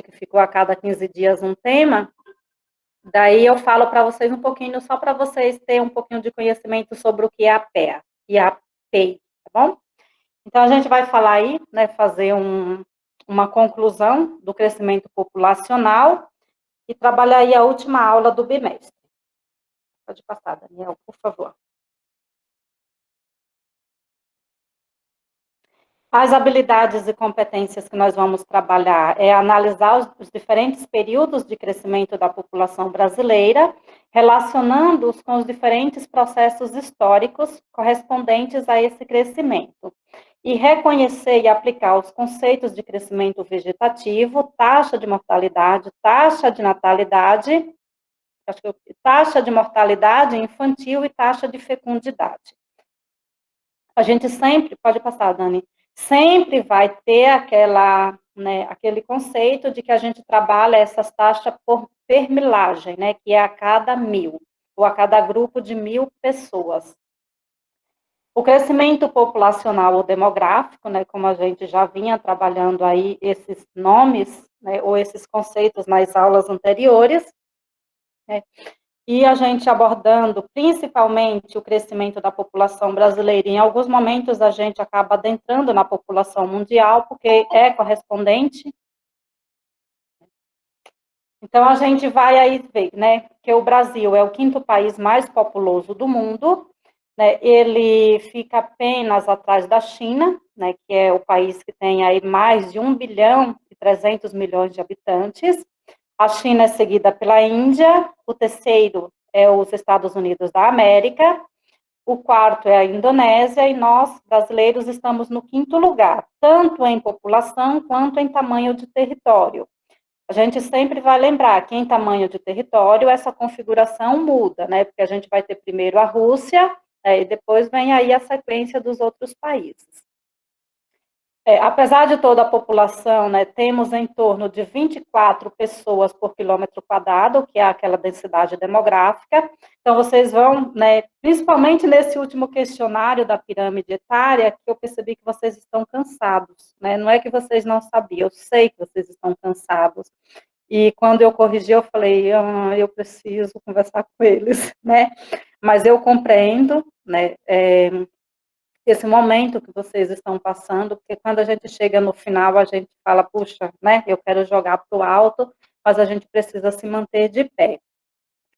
que ficou a cada 15 dias um tema, daí eu falo para vocês um pouquinho, só para vocês terem um pouquinho de conhecimento sobre o que é a PEA e a PEI, tá bom? Então, a gente vai falar aí, né, fazer uma conclusão do crescimento populacional e trabalhar aí a última aula do bimestre. Pode passar, Daniel, por favor. As habilidades e competências que nós vamos trabalhar é analisar os diferentes períodos de crescimento da população brasileira, relacionando-os com os diferentes processos históricos correspondentes a esse crescimento, e reconhecer e aplicar os conceitos de crescimento vegetativo, taxa de mortalidade, taxa de natalidade, taxa de mortalidade infantil e taxa de fecundidade. A gente sempre, pode passar, Dani, sempre vai ter aquele conceito de que a gente trabalha essas taxas por permilagem, né, que é a cada 1.000, ou a cada grupo de 1.000 pessoas. O crescimento populacional ou demográfico, né, como a gente já vinha trabalhando aí esses nomes, né, ou esses conceitos nas aulas anteriores, né, e a gente abordando principalmente o crescimento da população brasileira. Em alguns momentos a gente acaba adentrando na população mundial, porque é correspondente. Então a gente vai aí ver, né, que o Brasil é o 5º país mais populoso do mundo, né, ele fica apenas atrás da China, né, que é o país que tem aí mais de 1.300.000.000 de habitantes. A China é seguida pela Índia, o terceiro é os Estados Unidos da América, o quarto é a Indonésia, e nós, brasileiros, estamos no 5º lugar, tanto em população quanto em tamanho de território. A gente sempre vai lembrar que em tamanho de território essa configuração muda, né? Porque a gente vai ter primeiro a Rússia, e depois vem aí a sequência dos outros países. Apesar de toda a população, né, temos em torno de 24 pessoas por quilômetro quadrado, que é aquela densidade demográfica. Então, vocês vão, né, principalmente nesse último questionário da pirâmide etária, que eu percebi que vocês estão cansados, né? Não é que vocês não sabiam, eu sei que vocês estão cansados. E quando eu corrigi, eu falei, eu preciso conversar com eles, né? Mas eu compreendo, né, esse momento que vocês estão passando, porque quando a gente chega no final, a gente fala, puxa, né, eu quero jogar para o alto, mas a gente precisa se manter de pé.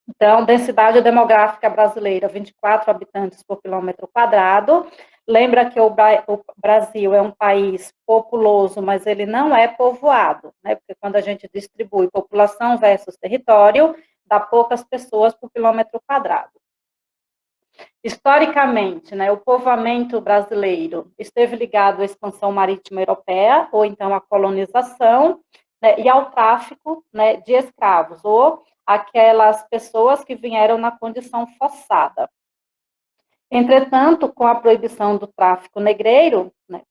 Então, densidade demográfica brasileira, 24 habitantes por quilômetro quadrado. Lembra que o Brasil é um país populoso, mas ele não é povoado, né, porque quando a gente distribui população versus território, dá poucas pessoas por quilômetro quadrado. Historicamente, né, o povoamento brasileiro esteve ligado à expansão marítima europeia, ou então à colonização, né, e ao tráfico, né, de escravos, ou aquelas pessoas que vieram na condição forçada. Entretanto, com a proibição do tráfico negreiro, né,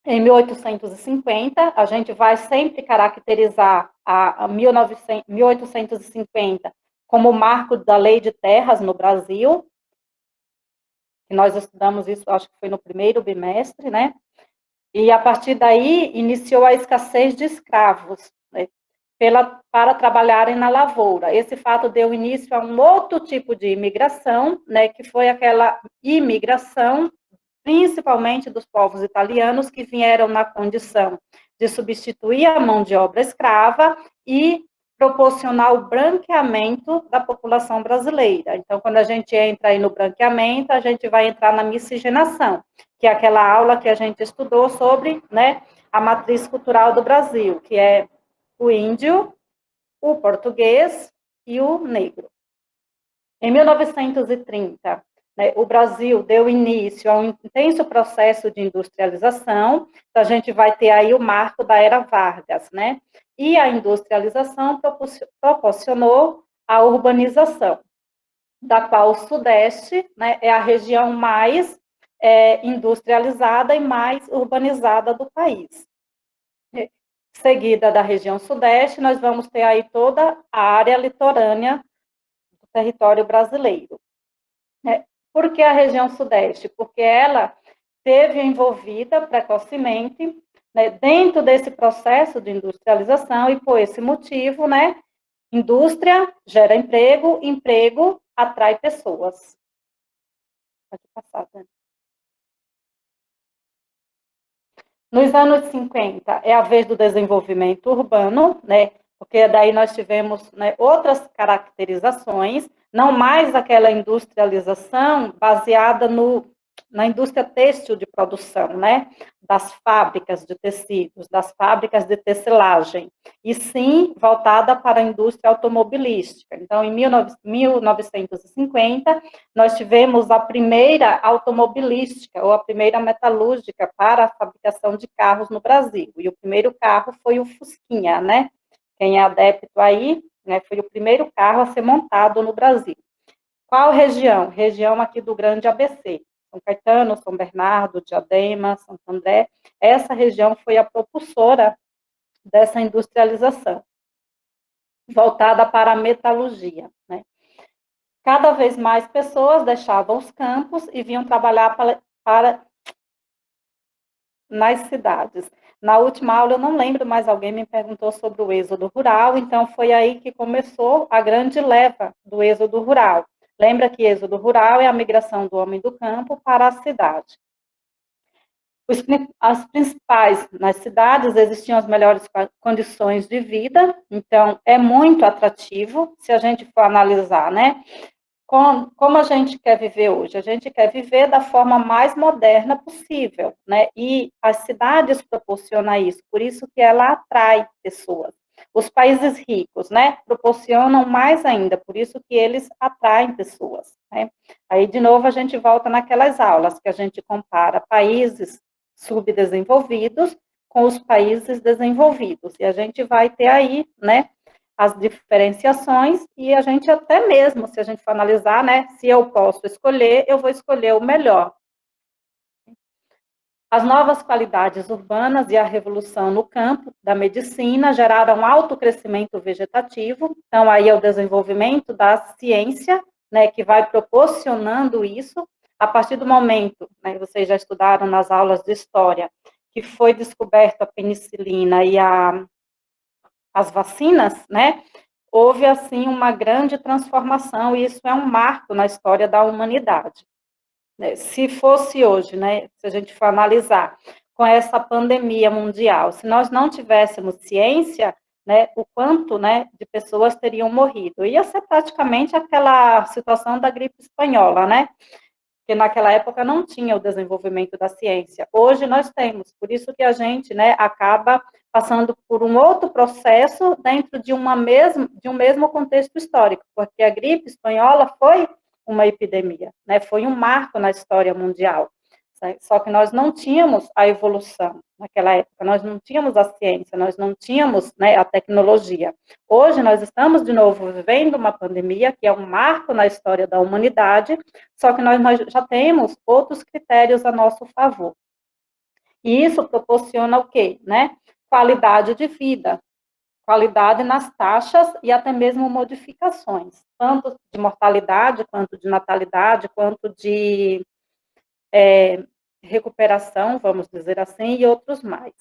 em 1850, a gente vai sempre caracterizar a 1850 como o marco da lei de terras no Brasil, que nós estudamos isso, acho que foi no primeiro bimestre, né? E a partir daí iniciou a escassez de escravos, né, para trabalharem na lavoura. Esse fato deu início a um outro tipo de imigração, né, que foi aquela imigração, principalmente dos povos italianos, que vieram na condição de substituir a mão de obra escrava e proporcionar o branqueamento da população brasileira. Então, quando a gente entra aí no branqueamento, a gente vai entrar na miscigenação, que é aquela aula que a gente estudou sobre, né, a matriz cultural do Brasil, que é o índio, o português e o negro. Em 1930, né, o Brasil deu início a um intenso processo de industrialização, então a gente vai ter aí o marco da Era Vargas, né? E a industrialização proporcionou a urbanização, da qual o Sudeste, né, é a região mais industrializada e mais urbanizada do país. Seguida da região Sudeste, nós vamos ter aí toda a área litorânea do território brasileiro. Por que a região Sudeste? Porque ela esteve envolvida precocemente né, dentro desse processo de industrialização, e por esse motivo, né, indústria gera emprego, emprego atrai pessoas. Pode passar, Dani. Nos anos 50 é a vez do desenvolvimento urbano, né? Porque daí nós tivemos, né, outras caracterizações, não mais aquela industrialização baseada na indústria têxtil de produção, né? Das fábricas de tecidos, das fábricas de tecelagem, e sim voltada para a indústria automobilística. Então, em 1950, nós tivemos a primeira automobilística, ou a primeira metalúrgica para a fabricação de carros no Brasil. E o primeiro carro foi o Fusquinha, né? Quem é adepto aí, né, foi o primeiro carro a ser montado no Brasil. Qual região? Região aqui do Grande ABC. São Caetano, São Bernardo, Diadema, Santo André. Essa região foi a propulsora dessa industrialização, voltada para a metalurgia, né? Cada vez mais pessoas deixavam os campos e vinham trabalhar nas cidades. Na última aula, eu não lembro, mas alguém me perguntou sobre o êxodo rural, então foi aí que começou a grande leva do êxodo rural. Lembra que êxodo rural é a migração do homem do campo para a cidade. As principais, nas cidades, existiam as melhores condições de vida, então é muito atrativo, se a gente for analisar, né? Como a gente quer viver hoje? A gente quer viver da forma mais moderna possível, né? E as cidades proporcionam isso, por isso que ela atrai pessoas. Os países ricos, né, proporcionam mais ainda, por isso que eles atraem pessoas, né? Aí, de novo, a gente volta naquelas aulas que a gente compara países subdesenvolvidos com os países desenvolvidos, e a gente vai ter aí, né, as diferenciações, e a gente até mesmo, se a gente for analisar, né, se eu posso escolher, eu vou escolher o melhor. As novas qualidades urbanas e a revolução no campo da medicina geraram alto crescimento vegetativo, então aí é o desenvolvimento da ciência, né, que vai proporcionando isso, a partir do momento, né, vocês já estudaram nas aulas de história, que foi descoberta a penicilina e as vacinas, né, houve, assim, uma grande transformação, e isso é um marco na história da humanidade. Se fosse hoje, né, se a gente for analisar, com essa pandemia mundial, se nós não tivéssemos ciência, né, o quanto, né, de pessoas teriam morrido. Ia ser praticamente aquela situação da gripe espanhola, né, porque naquela época não tinha o desenvolvimento da ciência. Hoje nós temos, por isso que a gente, né, acaba passando por um outro processo dentro de um mesmo contexto histórico, porque a gripe espanhola foi uma epidemia, né, foi um marco na história mundial. Só que nós não tínhamos a evolução naquela época, nós não tínhamos a ciência, nós não tínhamos, né, a tecnologia. Hoje nós estamos de novo vivendo uma pandemia que é um marco na história da humanidade, só que nós já temos outros critérios a nosso favor. E isso proporciona o quê, né? Qualidade de vida, qualidade nas taxas e até mesmo modificações, tanto de mortalidade, quanto de natalidade, quanto de recuperação, vamos dizer assim, e outros mais.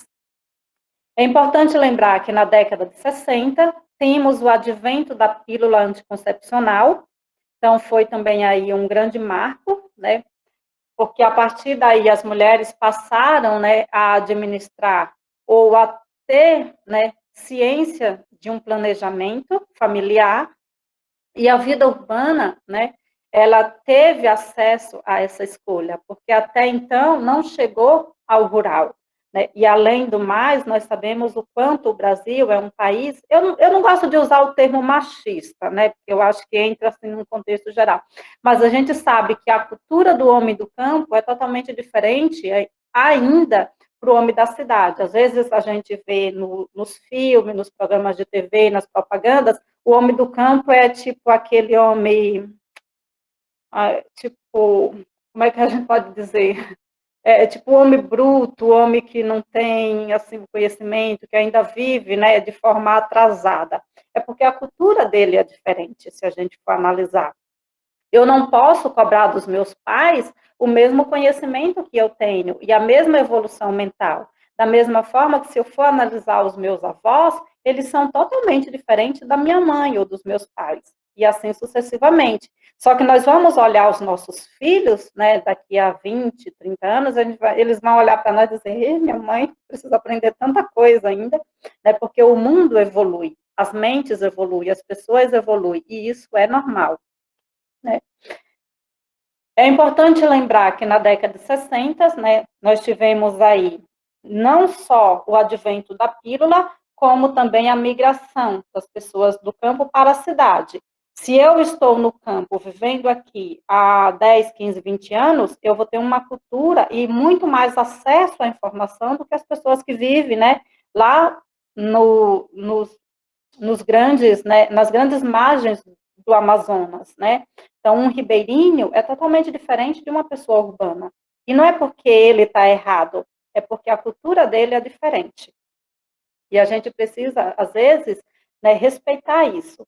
É importante lembrar que na década de 60, temos o advento da pílula anticoncepcional, então foi também aí um grande marco, né, porque a partir daí as mulheres passaram, né, a administrar ou a ter, né, ciência de um planejamento familiar, e a vida urbana, né, ela teve acesso a essa escolha, porque até então não chegou ao rural, né? E além do mais, nós sabemos o quanto o Brasil é um país, eu não gosto de usar o termo machista, né, porque eu acho que entra assim num contexto geral, mas a gente sabe que a cultura do homem do campo é totalmente diferente ainda para o homem da cidade. Às vezes a gente vê nos filmes, nos programas de TV, nas propagandas, o homem do campo é tipo aquele homem, tipo, como é que a gente pode dizer? É tipo o homem bruto, o homem que não tem, assim, o conhecimento, que ainda vive, né, de forma atrasada. É porque a cultura dele é diferente, se a gente for analisar. Eu não posso cobrar dos meus pais o mesmo conhecimento que eu tenho e a mesma evolução mental. Da mesma forma que se eu for analisar os meus avós, eles são totalmente diferentes da minha mãe ou dos meus pais, e assim sucessivamente. Só que nós vamos olhar os nossos filhos, né, daqui a 20, 30 anos, eles vão olhar para nós e dizer, minha mãe precisa aprender tanta coisa ainda, né, porque o mundo evolui, as mentes evoluem, as pessoas evoluem, e isso é normal, né. É importante lembrar que na década de 60, né, nós tivemos aí não só o advento da pílula, como também a migração das pessoas do campo para a cidade. Se eu estou no campo, vivendo aqui há 10, 15, 20 anos, eu vou ter uma cultura e muito mais acesso à informação do que as pessoas que vivem, né, lá nos grandes, né, nas grandes margens do Amazonas, né? Então, um ribeirinho é totalmente diferente de uma pessoa urbana. E não é porque ele está errado, é porque a cultura dele é diferente. E a gente precisa, às vezes, né, respeitar isso.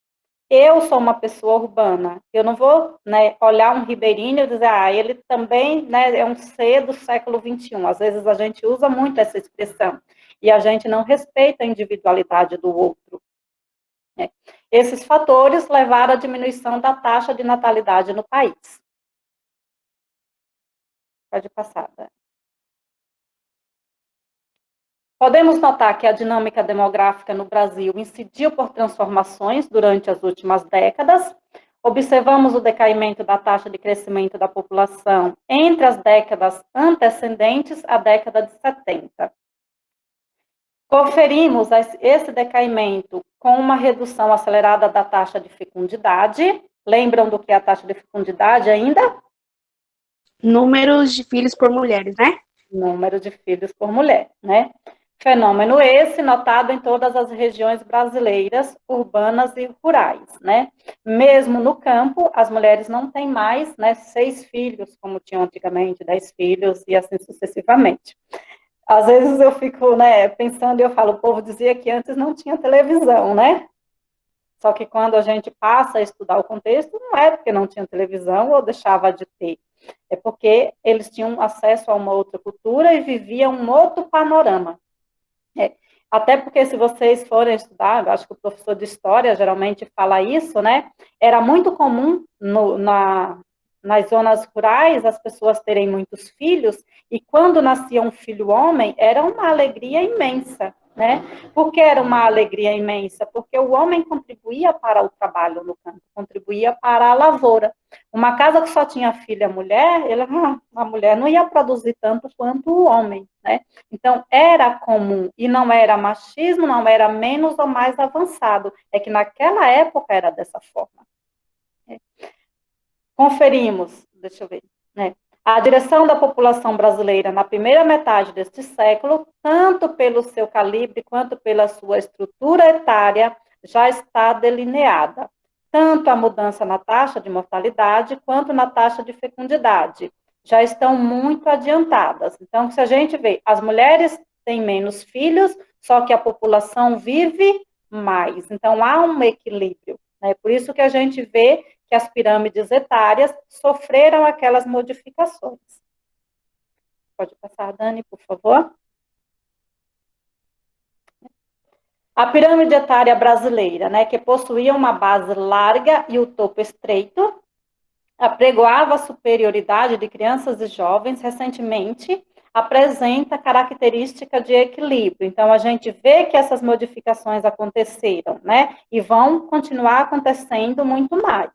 Eu sou uma pessoa urbana, eu não vou, né, olhar um ribeirinho e dizer, ele também, né, é um ser do século XXI. Às vezes a gente usa muito essa expressão e a gente não respeita a individualidade do outro. Né? Esses fatores levaram à diminuição da taxa de natalidade no país. Pode passar. Né? Podemos notar que a dinâmica demográfica no Brasil incidiu por transformações durante as últimas décadas. Observamos o decaimento da taxa de crescimento da população entre as décadas antecedentes à década de 70. Conferimos esse decaimento com uma redução acelerada da taxa de fecundidade. Lembram do que é a taxa de fecundidade ainda? Números de filhos por mulheres, né? Número de filhos por mulher, né? Fenômeno esse notado em todas as regiões brasileiras, urbanas e rurais, né? Mesmo no campo, as mulheres não têm mais, né, 6 filhos, como tinham antigamente, 10 filhos e assim sucessivamente. Às vezes eu fico, né, pensando e eu falo, o povo dizia que antes não tinha televisão, né? Só que quando a gente passa a estudar o contexto, não é porque não tinha televisão ou deixava de ter. É porque eles tinham acesso a uma outra cultura e viviam um outro panorama. Até porque se vocês forem estudar, eu acho que o professor de história geralmente fala isso, né? Era muito comum nas zonas rurais as pessoas terem muitos filhos, e quando nascia um filho homem, era uma alegria imensa, né? Por que era uma alegria imensa? Porque o homem contribuía para o trabalho no campo, contribuía para a lavoura. Uma casa que só tinha filha mulher, a mulher não ia produzir tanto quanto o homem, né? Então, era comum, e não era machismo, não era menos ou mais avançado, é que naquela época era dessa forma. Conferimos, deixa eu ver, né? A direção da população brasileira na primeira metade deste século, tanto pelo seu calibre quanto pela sua estrutura etária, já está delineada. Tanto a mudança na taxa de mortalidade quanto na taxa de fecundidade já estão muito adiantadas. Então, se a gente vê, as mulheres têm menos filhos, só que a população vive mais. Então, há um equilíbrio. Né? Por isso que a gente vê que as pirâmides etárias sofreram aquelas modificações. Pode passar, Dani, por favor. A pirâmide etária brasileira, né, que possuía uma base larga e o topo estreito, apregoava a superioridade de crianças e jovens, recentemente apresenta característica de equilíbrio. Então, a gente vê que essas modificações aconteceram, né, e vão continuar acontecendo muito mais.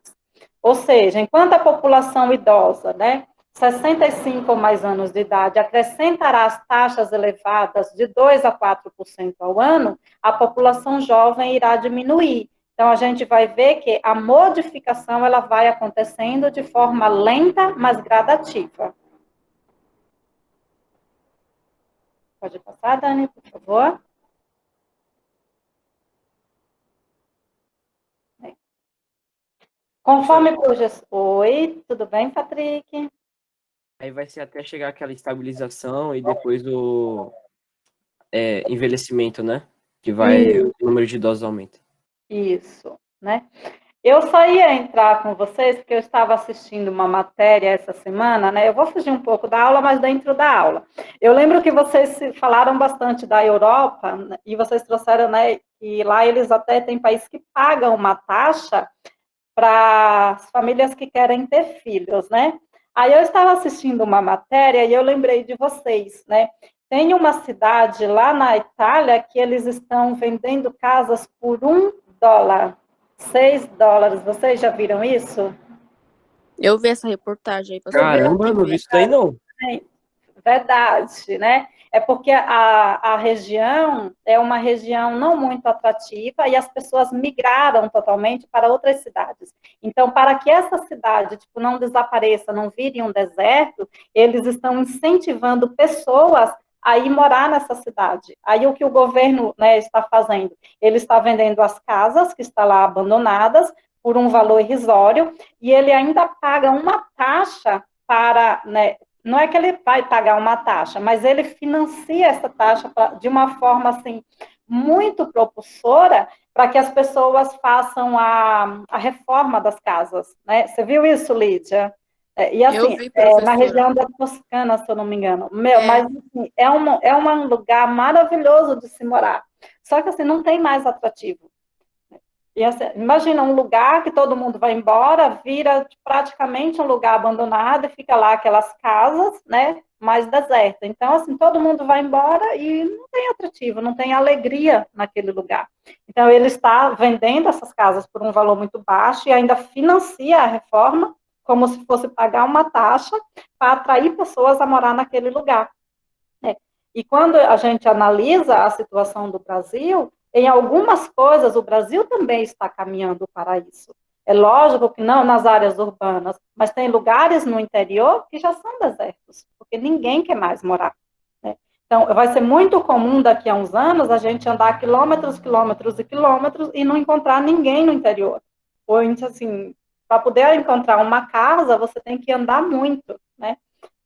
Ou seja, enquanto a população idosa, né, 65 ou mais anos de idade, acrescentará as taxas elevadas de 2 a 4% ao ano, a população jovem irá diminuir. Então, a gente vai ver que a modificação ela vai acontecendo de forma lenta, mas gradativa. Pode passar, Dani, por favor. Conforme projeções... Oi, tudo bem, Patrick? Aí vai ser até chegar aquela estabilização e depois o envelhecimento, né? Que vai, o número de idosos aumenta. Isso, né? Eu só ia entrar com vocês porque eu estava assistindo uma matéria essa semana, né? Eu vou fugir um pouco da aula, mas dentro da aula. Eu lembro que vocês falaram bastante da Europa, né, e vocês trouxeram, né, que lá eles até têm países que pagam uma taxa para as famílias que querem ter filhos, né? Aí eu estava assistindo uma matéria e eu lembrei de vocês, né? Tem uma cidade lá na Itália que eles estão vendendo casas por $1, $6. Vocês já viram isso? Eu vi essa reportagem aí, Você passou viu? no Caramba, eu não vi isso daí, não. Verdade, né? É porque a região é uma região não muito atrativa e as pessoas migraram totalmente para outras cidades. Então, para que essa cidade tipo, não desapareça, não vire um deserto, eles estão incentivando pessoas a ir morar nessa cidade. Aí o que o governo, né, está fazendo? Ele está vendendo as casas que estão lá abandonadas por um valor irrisório e ele ainda paga uma taxa para, né, não é que ele vai pagar uma taxa, mas ele financia essa taxa de uma forma assim muito propulsora para que as pessoas façam a reforma das casas, né? Você viu isso, Lídia? E Eu assim, vi, na professora. região da Toscana, se eu não me engano. É. Mas assim, é um lugar maravilhoso de se morar. Só que assim, não tem mais atrativo. E assim, imagina um lugar que todo mundo vai embora, vira praticamente um lugar abandonado, e fica lá aquelas casas, né, mais deserta. Então, assim, todo mundo vai embora e não tem atrativo, não tem alegria naquele lugar. Então, ele está vendendo essas casas por um valor muito baixo e ainda financia a reforma, como se fosse pagar uma taxa para atrair pessoas a morar naquele lugar. E quando a gente analisa a situação do Brasil, em algumas coisas o Brasil também está caminhando para isso. É lógico que não nas áreas urbanas, mas tem lugares no interior que já são desertos, porque ninguém quer mais morar. Né? Então, vai ser muito comum daqui a uns anos a gente andar quilômetros, quilômetros e quilômetros e não encontrar ninguém no interior. Ou, assim, para poder encontrar uma casa, você tem que andar muito, né?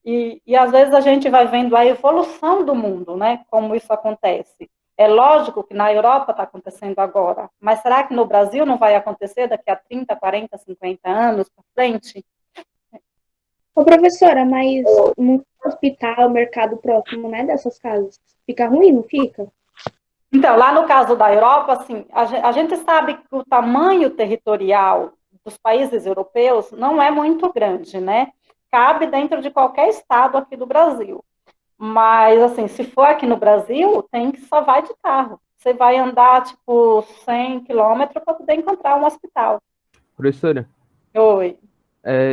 E às vezes a gente vai vendo a evolução do mundo, né? Como isso acontece. É lógico que na Europa está acontecendo agora, mas será que no Brasil não vai acontecer daqui a 30, 40, 50 anos para frente? Ô, professora, mas no hospital, mercado próximo, né, dessas casas, fica ruim, não fica? Então, lá no caso da Europa, assim, a gente sabe que o tamanho territorial dos países europeus não é muito grande, né? Cabe dentro de qualquer estado aqui do Brasil. Mas, assim, se for aqui no Brasil, tem que só vai de carro. Você vai andar, tipo, 100 quilômetros para poder encontrar um hospital. Professora, Oi.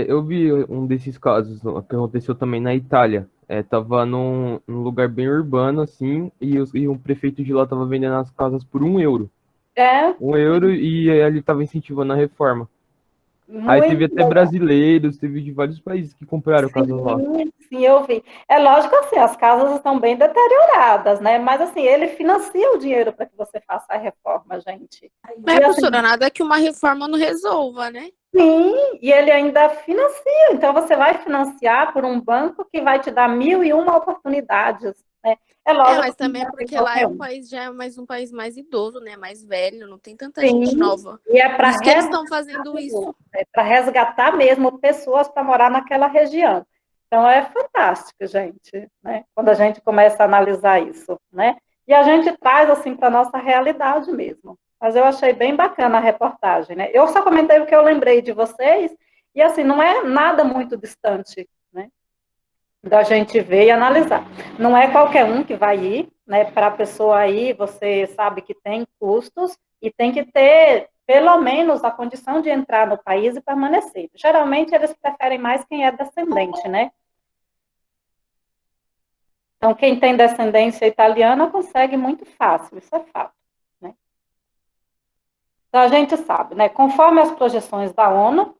eu vi um desses casos que aconteceu também na Itália. Tava num lugar bem urbano, assim, e um prefeito de lá tava vendendo as casas por €1. É, €1 e ele tava incentivando a reforma. Aí teve muito até brasileiros, teve de vários países que compraram casas lá. sim, eu vi. É lógico assim, as casas estão bem deterioradas, né? Mas assim, ele financia o dinheiro para que você faça a reforma, gente. Mas, E assim, professora, nada que uma reforma não resolva, né? sim, e ele ainda financia. Então você vai financiar por um banco que vai te dar 1.001 oportunidades, né? É É, lógico mas que não também é é porque lá qualquer é um um. país, já é mais um país mais idoso, né? Mais velho, não tem tanta gente Sim, nova. e é Por para isso que eles estão fazendo isso. resgatar mesmo pessoas para morar naquela região. Então é fantástico, gente, né? Quando a gente começa a analisar isso, né? E a gente traz assim para nossa realidade mesmo. Mas eu achei bem bacana a reportagem, né? Eu só comentei o que eu lembrei de vocês e assim não é nada muito distante, né? Da gente ver e analisar. Não é qualquer um que vai ir, né? Para a pessoa ir, você sabe que tem custos e tem que ter, pelo menos, a condição de entrar no país e permanecer. Geralmente, eles preferem mais quem é descendente, né? Então, quem tem descendência italiana consegue muito fácil, isso é fato, né? Então, a gente sabe, né? Conforme as projeções da ONU,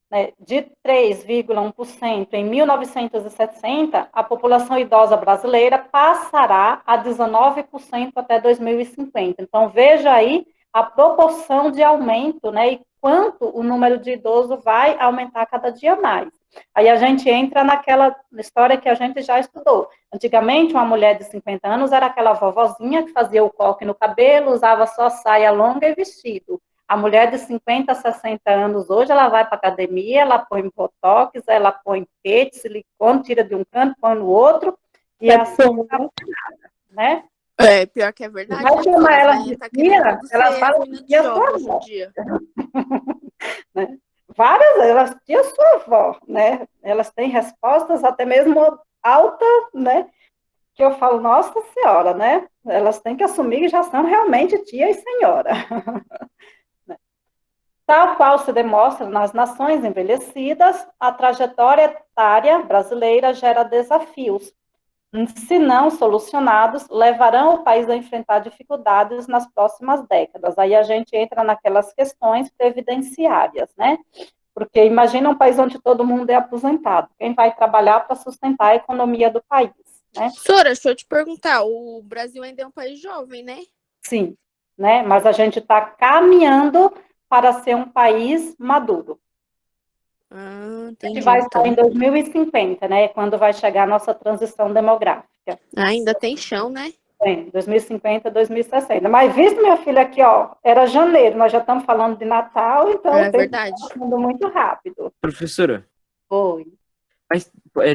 né, de 3,1% em 1960, a população idosa brasileira passará a 19% até 2050. Então, veja aí a proporção de aumento, né, e quanto o número de idosos vai aumentar cada dia mais. Aí a gente entra naquela história que a gente já estudou. Antigamente, uma mulher de 50 anos era aquela vovozinha que fazia o coque no cabelo, usava só saia longa e vestido. A mulher de 50, 60 anos hoje, ela vai para academia, ela põe botox, ela põe peito, silicone, tira de um canto, põe no outro, e É assim, bom, né? né? É, pior que é verdade, Vai né, chamar professora? As ela velhinhas de tá querendo tia, tudo ser ela as fala meninas de tia obra sua hoje em avó, dia. né? Várias, elas tia sua avó, né? Elas têm respostas até mesmo altas, né? Que eu falo, nossa senhora, né? Elas têm que assumir que já são realmente tia e senhora. Tal qual se demonstra nas nações envelhecidas, a trajetória etária brasileira gera desafios. Se não solucionados, levarão o país a enfrentar dificuldades nas próximas décadas. Aí a gente entra naquelas questões previdenciárias, né? Porque imagina um país onde todo mundo é aposentado. Quem vai trabalhar para sustentar a economia do país, né? Professora, deixa eu te perguntar, o Brasil ainda é um país jovem, né? Sim, né? Mas a gente está caminhando para ser um país maduro. Ah, A gente entendi, vai estar em então. 2050, né? Quando vai chegar a nossa transição demográfica. Ainda tem chão, né? Bem, 2050, 2060. Mas visto, minha filha, aqui, ó, era janeiro, nós já estamos falando de Natal, então É o tempo verdade. está passando muito rápido. Professora, Foi. mas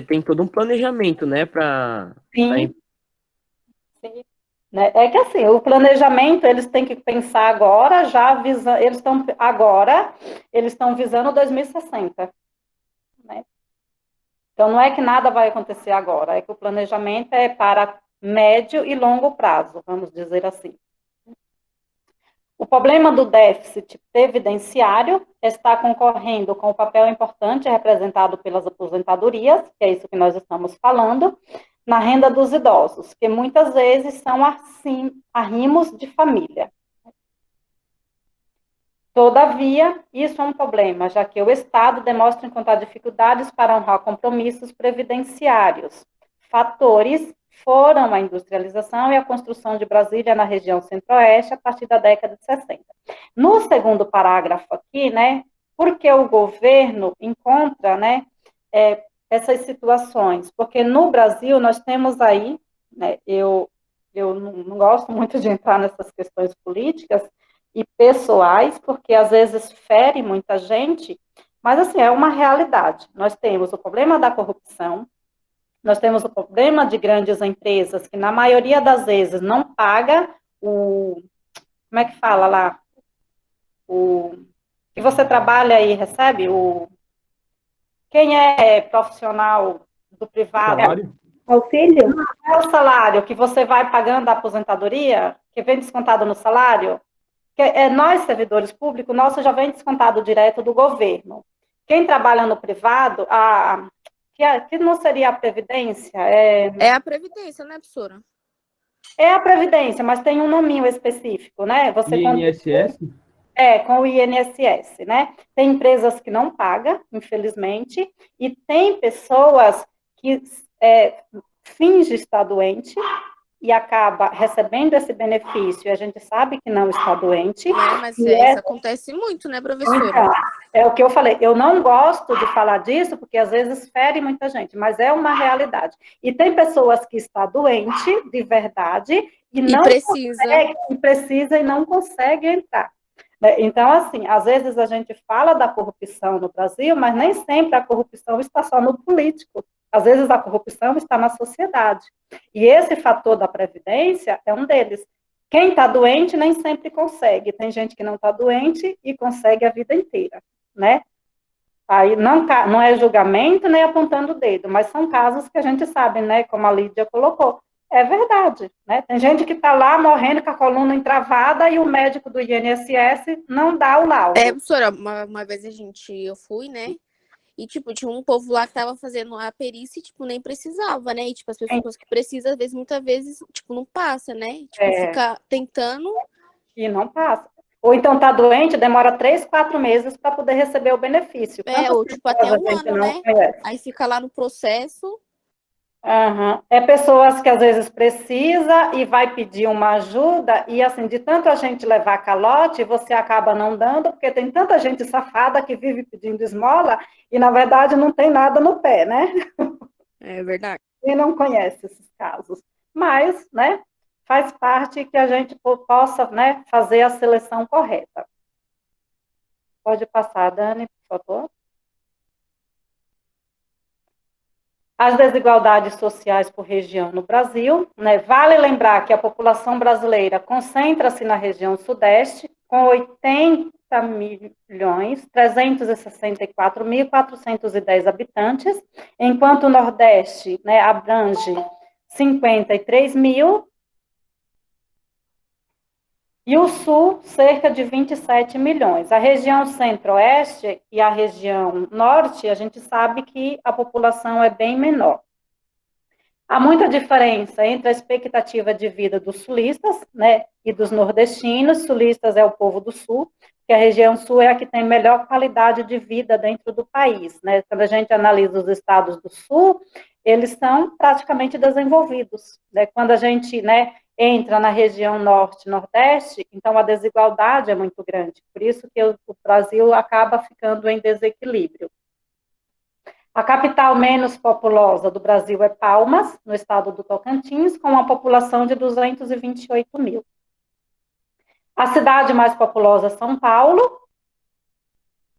tem todo um planejamento, né, para Sim, sim. Né? É que assim, o planejamento, eles têm que pensar agora, já visando, eles estão visando 2060, né? Então, não é que nada vai acontecer agora, é que o planejamento é para médio e longo prazo, vamos dizer assim. O problema do déficit previdenciário está concorrendo com o papel importante representado pelas aposentadorias, que é isso que nós estamos falando, na renda dos idosos, que muitas vezes são assim, arrimos de família. Todavia, isso é um problema, já que o Estado demonstra encontrar dificuldades para honrar compromissos previdenciários. Fatores foram a industrialização e a construção de Brasília na região centro-oeste a partir da década de 60. No segundo parágrafo aqui, né, porque o governo encontra, né, essas situações? Porque no Brasil nós temos aí, né, eu não gosto muito de entrar nessas questões políticas, e pessoais, porque às vezes fere muita gente, mas assim, é uma realidade. Nós temos o problema da corrupção, nós temos o problema de grandes empresas que na maioria das vezes não paga como é que fala lá? O que você trabalha e recebe, quem é profissional do privado, Salário? Auxílio? é o salário que você vai pagando a aposentadoria, que vem descontado no salário. Nós, servidores públicos, nosso já vem descontado direto do governo. Quem trabalha no privado, que não seria a Previdência, É a Previdência, né, professora? é a Previdência, mas tem um nominho específico, né? Você INSS? com o INSS, né? Tem empresas que não pagam, infelizmente, e tem pessoas que fingem estar doente e acaba recebendo esse benefício, e a gente sabe que não está doente. Mas isso acontece muito, né, professora? Então, é o que eu falei, eu não gosto de falar disso, porque às vezes fere muita gente, mas é uma realidade. E tem pessoas que estão doentes, de verdade, e não precisa e não consegue entrar. Então, assim, às vezes a gente fala da corrupção no Brasil, mas nem sempre a corrupção está só no político. Às vezes a corrupção está na sociedade. E esse fator da previdência é um deles. Quem está doente nem sempre consegue. Tem gente que não está doente e consegue a vida inteira, né? Aí não é julgamento nem apontando o dedo, mas são casos que a gente sabe, né? Como a Lídia colocou. É verdade, né? Tem gente que está lá morrendo com a coluna entravada e o médico do INSS não dá o laudo. Professora, uma vez eu fui, né? E, tipo, tinha um povo lá que tava fazendo a perícia e, tipo, nem precisava, né? E, tipo, as pessoas que precisam, às vezes, muitas vezes, tipo, não passa, né? Tipo, fica tentando. E não passa. Ou então tá doente, demora 3, 4 meses para poder receber o benefício. Ou, tipo, até um ano, né? Aí fica lá no processo. Uhum. É pessoas que às vezes precisa e vai pedir uma ajuda e assim, de tanto a gente levar calote, você acaba não dando, porque tem tanta gente safada que vive pedindo esmola e na verdade não tem nada no pé, né? É verdade. E não conhece esses casos. Mas, né, faz parte que a gente possa, né, fazer a seleção correta. Pode passar, Dani, por favor. As desigualdades sociais por região no Brasil, né? Vale lembrar que a população brasileira concentra-se na região sudeste, com 80.364.410 habitantes, enquanto o Nordeste, né, abrange 53 mil, e o Sul, cerca de 27 milhões. A região Centro-Oeste e a região Norte, a gente sabe que a população é bem menor. Há muita diferença entre a expectativa de vida dos sulistas, né, e dos nordestinos. Sulistas é o povo do Sul, que a região Sul é a que tem melhor qualidade de vida dentro do país, né? Quando a gente analisa os estados do Sul, eles são praticamente desenvolvidos, né? Quando a gente, né, entra na região Norte e Nordeste, então a desigualdade é muito grande. Por isso que o Brasil acaba ficando em desequilíbrio. A capital menos populosa do Brasil é Palmas, no estado do Tocantins, com uma população de 228 mil. A cidade mais populosa é São Paulo.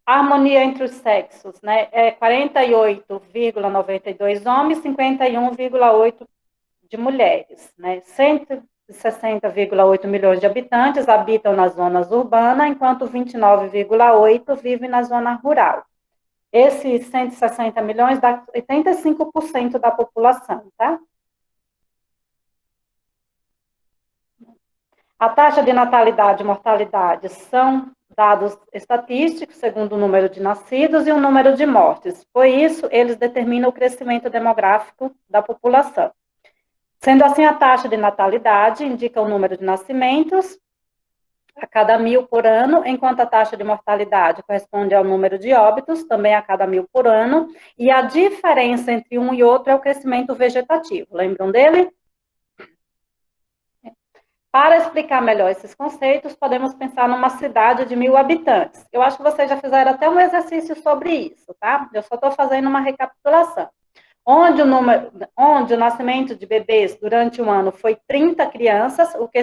A harmonia entre os sexos, né, é 48,92 homens, 51,8 de mulheres, né? 160,8 milhões de habitantes habitam nas zonas urbanas, enquanto 29,8 vivem na zona rural. Esses 160 milhões dá 85% da população, tá? A taxa de natalidade e mortalidade são dados estatísticos, segundo o número de nascidos e o número de mortes. Por isso, eles determinam o crescimento demográfico da população. Sendo assim, a taxa de natalidade indica o número de nascimentos a cada 1.000 por ano, enquanto a taxa de mortalidade corresponde ao número de óbitos, também a cada 1.000 por ano, e a diferença entre um e outro é o crescimento vegetativo. Lembram dele? Para explicar melhor esses conceitos, podemos pensar numa cidade de 1.000 habitantes. Eu acho que vocês já fizeram até um exercício sobre isso, tá? Eu só estou fazendo uma recapitulação. Onde o nascimento de bebês durante um ano foi 30 crianças, o que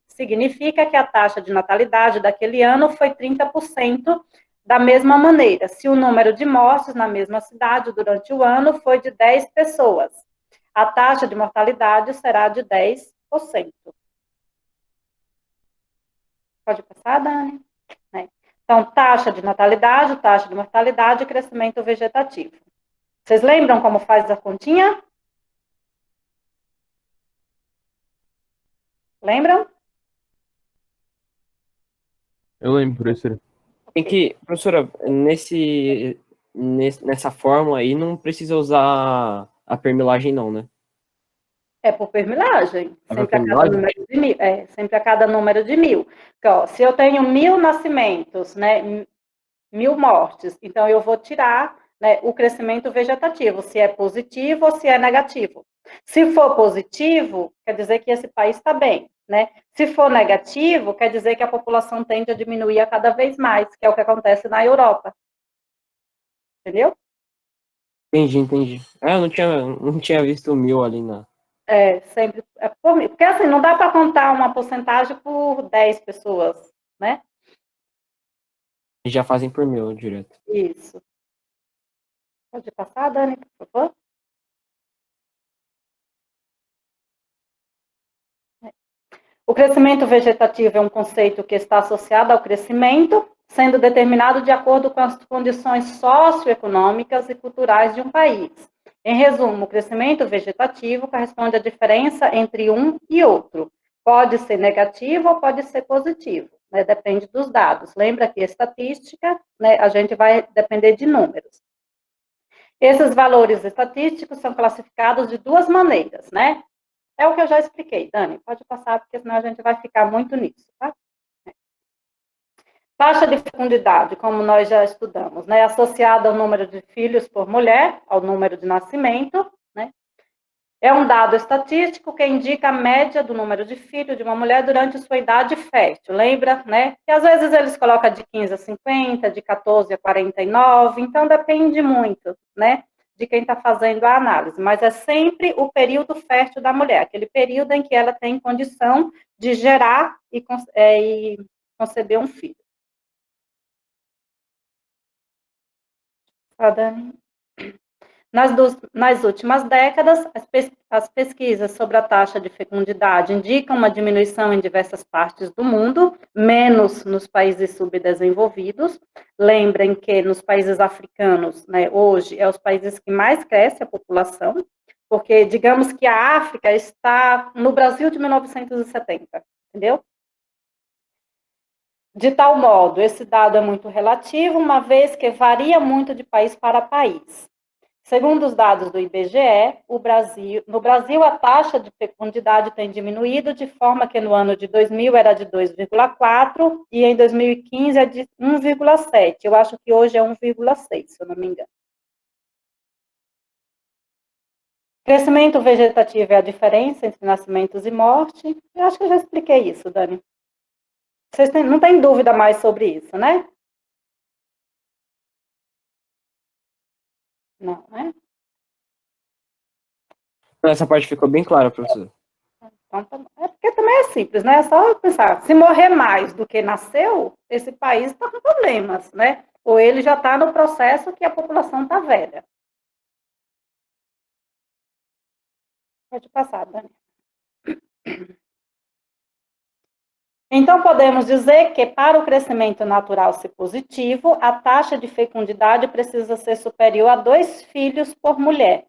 significa que a taxa de natalidade daquele ano foi 30% da mesma maneira. Se o número de mortes na mesma cidade durante o ano foi de 10 pessoas, a taxa de mortalidade será de 10%. Pode passar, Dani? Então, taxa de natalidade, taxa de mortalidade e crescimento vegetativo. Vocês lembram como faz a continha? Lembram? Eu lembro, professora. Tem que, professora, nessa fórmula aí não precisa usar a permilagem não, né? É por permilagem. É Sempre por a cada permilagem? número de 1.000. Sempre a cada número de 1.000. Então, ó, se eu tenho 1.000 nascimentos, né, 1.000 mortes, então eu vou tirar, né, o crescimento vegetativo, se é positivo ou se é negativo. Se for positivo, quer dizer que esse país está bem, né? Se for negativo, quer dizer que a população tende a diminuir a cada vez mais, que é o que acontece na Europa. Entendeu? Entendi. Eu não tinha visto 1.000 ali na... Sempre é por 1.000. Porque assim, não dá para contar uma porcentagem por 10 pessoas, né? Já fazem por 1.000 direto. Isso. Pode passar, Dani, por favor? O crescimento vegetativo é um conceito que está associado ao crescimento, sendo determinado de acordo com as condições socioeconômicas e culturais de um país. Em resumo, o crescimento vegetativo corresponde à diferença entre um e outro. Pode ser negativo ou pode ser positivo, né? Depende dos dados. Lembra que estatística, né, a gente vai depender de números. Esses valores estatísticos são classificados de duas maneiras, né? É o que eu já expliquei, Dani, pode passar, porque senão a gente vai ficar muito nisso, tá? Taxa de fecundidade, como nós já estudamos, né, associada ao número de filhos por mulher, ao número de nascimento, né? É um dado estatístico que indica a média do número de filhos de uma mulher durante sua idade fértil. Lembra, né? Que às vezes eles colocam de 15 a 50, de 14 a 49, então depende muito, né, de quem está fazendo a análise, mas é sempre o período fértil da mulher, aquele período em que ela tem condição de gerar e conceber um filho. Tá, Dani? Nas últimas décadas, as pesquisas sobre a taxa de fecundidade indicam uma diminuição em diversas partes do mundo, menos nos países subdesenvolvidos. Lembrem que nos países africanos, né, hoje, é os países que mais cresce a população, porque digamos que a África está no Brasil de 1970, entendeu? De tal modo, esse dado é muito relativo, uma vez que varia muito de país para país. Segundo os dados do IBGE, no Brasil, a taxa de fecundidade tem diminuído, de forma que no ano de 2000 era de 2,4 e em 2015 é de 1,7. Eu acho que hoje é 1,6, se eu não me engano. Crescimento vegetativo é a diferença entre nascimentos e morte. Eu acho que eu já expliquei isso, Dani. Vocês não têm dúvida mais sobre isso, né? Não, né? Essa parte ficou bem clara, professor. Então, é porque também é simples, né? É só pensar, se morrer mais do que nasceu, esse país está com problemas, né? Ou ele já está no processo que a população está velha. Pode passar, Dani. Então, podemos dizer que, para o crescimento natural ser positivo, a taxa de fecundidade precisa ser superior a 2 filhos por mulher.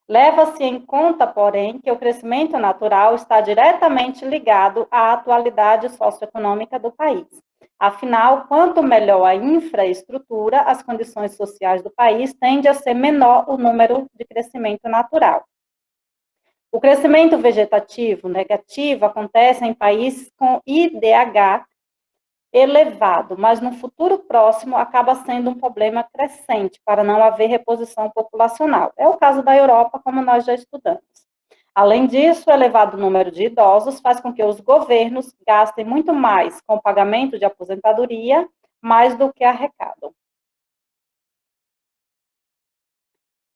Leva-se em conta, porém, que o crescimento natural está diretamente ligado à atualidade socioeconômica do país. Afinal, quanto melhor a infraestrutura, as condições sociais do país, tende a ser menor o número de crescimento natural. O crescimento vegetativo negativo acontece em países com IDH elevado, mas no futuro próximo acaba sendo um problema crescente para não haver reposição populacional. É o caso da Europa, como nós já estudamos. Além disso, o elevado número de idosos faz com que os governos gastem muito mais com o pagamento de aposentadoria, mais do que arrecadam.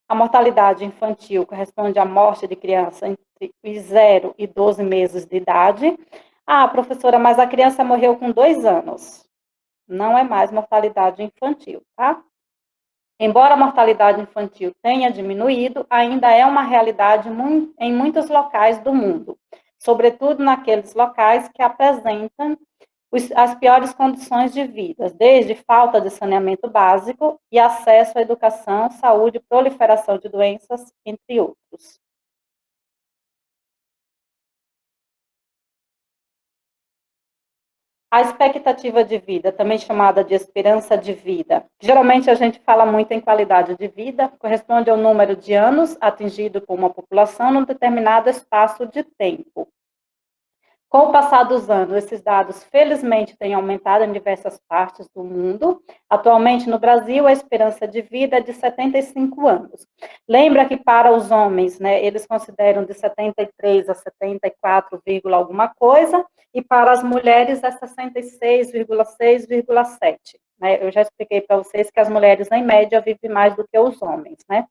A mortalidade infantil corresponde à morte de criança entre os 0 e 12 meses de idade. Ah, professora, mas a criança morreu com 2 anos. Não é mais mortalidade infantil, tá? Embora a mortalidade infantil tenha diminuído, ainda é uma realidade em muitos locais do mundo, sobretudo naqueles locais que apresentam as piores condições de vida, desde falta de saneamento básico e acesso à educação, saúde, proliferação de doenças, entre outros. A expectativa de vida, também chamada de esperança de vida, geralmente a gente fala muito em qualidade de vida, corresponde ao número de anos atingido por uma população num determinado espaço de tempo. Com o passar dos anos, esses dados, felizmente, têm aumentado em diversas partes do mundo. Atualmente, no Brasil, a esperança de vida é de 75 anos. Lembra que para os homens, né, eles consideram de 73 a 74, alguma coisa, e para as mulheres é 66,6,7. Né? Eu já expliquei para vocês que as mulheres, em média, vivem mais do que os homens, né?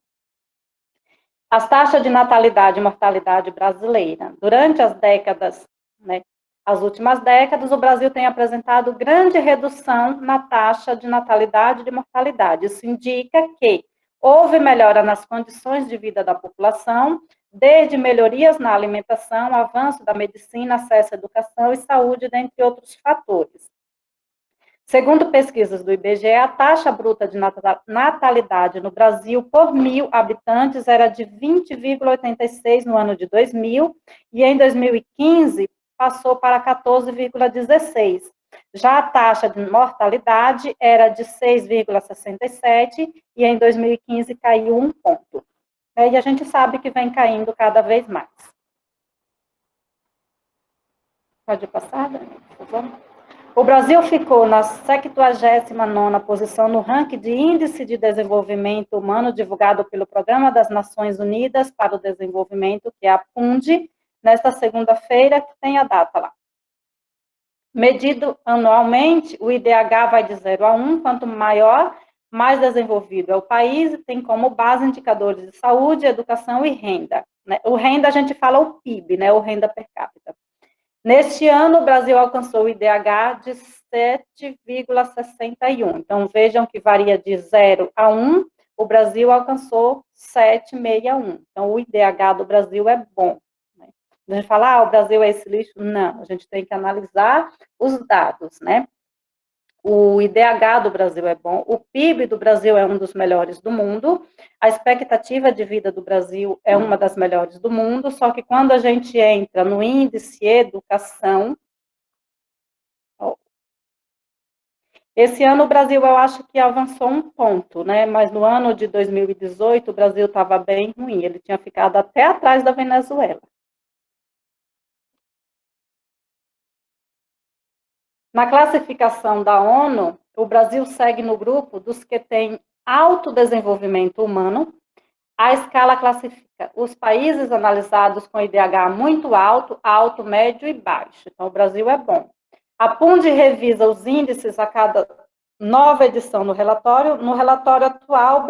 As taxas de natalidade e mortalidade brasileira. Durante as décadas, né, as últimas décadas, o Brasil tem apresentado grande redução na taxa de natalidade e de mortalidade. Isso indica que houve melhora nas condições de vida da população, desde melhorias na alimentação, avanço da medicina, acesso à educação e saúde, dentre outros fatores. Segundo pesquisas do IBGE, a taxa bruta de natalidade no Brasil por 1.000 habitantes era de 20,86 no ano de 2000, e em 2015 passou para 14,16. Já a taxa de mortalidade era de 6,67 e em 2015 caiu 1 ponto. E a gente sabe que vem caindo cada vez mais. Pode passar, Dani, por favor? O Brasil ficou na 79ª posição no ranking de Índice de Desenvolvimento Humano divulgado pelo Programa das Nações Unidas para o Desenvolvimento, que é a PUND, nesta segunda-feira, que tem a data lá. Medido anualmente, o IDH vai de 0 a 1, quanto maior, mais desenvolvido é o país, e tem como base indicadores de saúde, educação e renda. Né? O renda, a gente fala o PIB, né? O renda per capita. Neste ano, o Brasil alcançou o IDH de 7,61. Então, vejam que varia de 0 a 1, o Brasil alcançou 7,61. Então, o IDH do Brasil é bom. Né? A gente fala, o Brasil é esse lixo. Não, a gente tem que analisar os dados, né? O IDH do Brasil é bom, o PIB do Brasil é um dos melhores do mundo, a expectativa de vida do Brasil é uma das melhores do mundo, só que quando a gente entra no índice educação, esse ano o Brasil eu acho que avançou um ponto, né? Mas no ano de 2018 o Brasil estava bem ruim, ele tinha ficado até atrás da Venezuela. Na classificação da ONU, o Brasil segue no grupo dos que têm alto desenvolvimento humano. A escala classifica os países analisados com IDH muito alto, alto, médio e baixo. Então, o Brasil é bom. A PUND revisa os índices a cada nova edição do relatório. No relatório atual,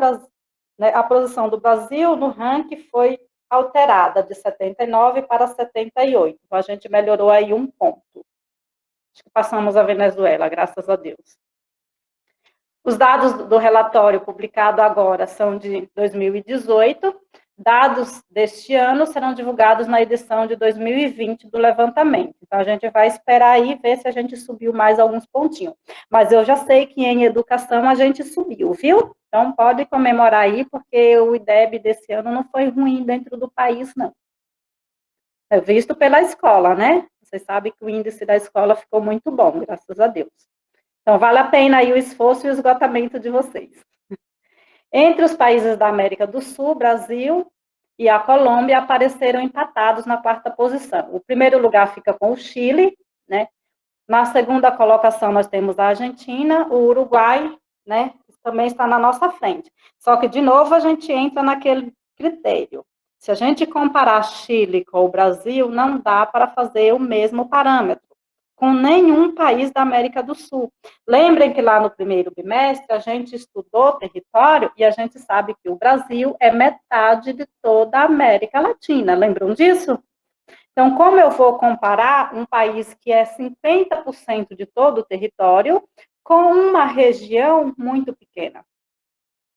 a posição do Brasil no ranking foi alterada de 79 para 78. Então, a gente melhorou aí um ponto. Acho que passamos a Venezuela, graças a Deus. Os dados do relatório publicado agora são de 2018. Dados deste ano serão divulgados na edição de 2020 do levantamento. Então, a gente vai esperar aí ver se a gente subiu mais alguns pontinhos. Mas eu já sei que em educação a gente subiu, viu? Então, pode comemorar aí, porque o IDEB desse ano não foi ruim dentro do país, não. É visto pela escola, né? Vocês sabem que o índice da escola ficou muito bom, graças a Deus. Então, vale a pena aí o esforço e o esgotamento de vocês. Entre os países da América do Sul, Brasil e a Colômbia apareceram empatados na quarta posição. O primeiro lugar fica com o Chile, né? Na segunda colocação nós temos a Argentina, o Uruguai, né? Também está na nossa frente. Só que, de novo, a gente entra naquele critério. Se a gente comparar Chile com o Brasil, não dá para fazer o mesmo parâmetro com nenhum país da América do Sul. Lembrem que lá no primeiro bimestre a gente estudou território e a gente sabe que o Brasil é metade de toda a América Latina. Lembram disso? Então, como eu vou comparar um país que é 50% de todo o território com uma região muito pequena?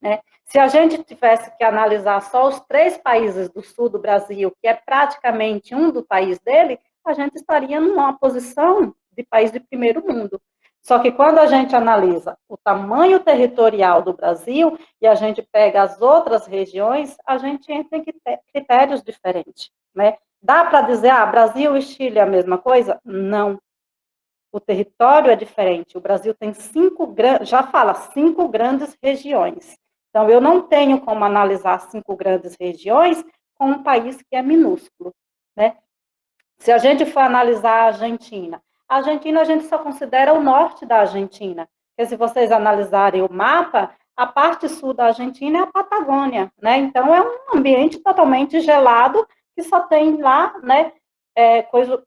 Né? Se a gente tivesse que analisar só os 3 países do sul do Brasil, que é praticamente um do país dele, a gente estaria numa posição de país de primeiro mundo. Só que quando a gente analisa o tamanho territorial do Brasil e a gente pega as outras regiões, a gente entra em critérios diferentes, né? Dá para dizer, Brasil e Chile é a mesma coisa? Não. O território é diferente. O Brasil tem 5 grandes regiões. Então, eu não tenho como analisar 5 grandes regiões com um país que é minúsculo, né? Se a gente for analisar a Argentina a gente só considera o norte da Argentina, porque se vocês analisarem o mapa, a parte sul da Argentina é a Patagônia, né? Então, é um ambiente totalmente gelado, que só tem lá, né,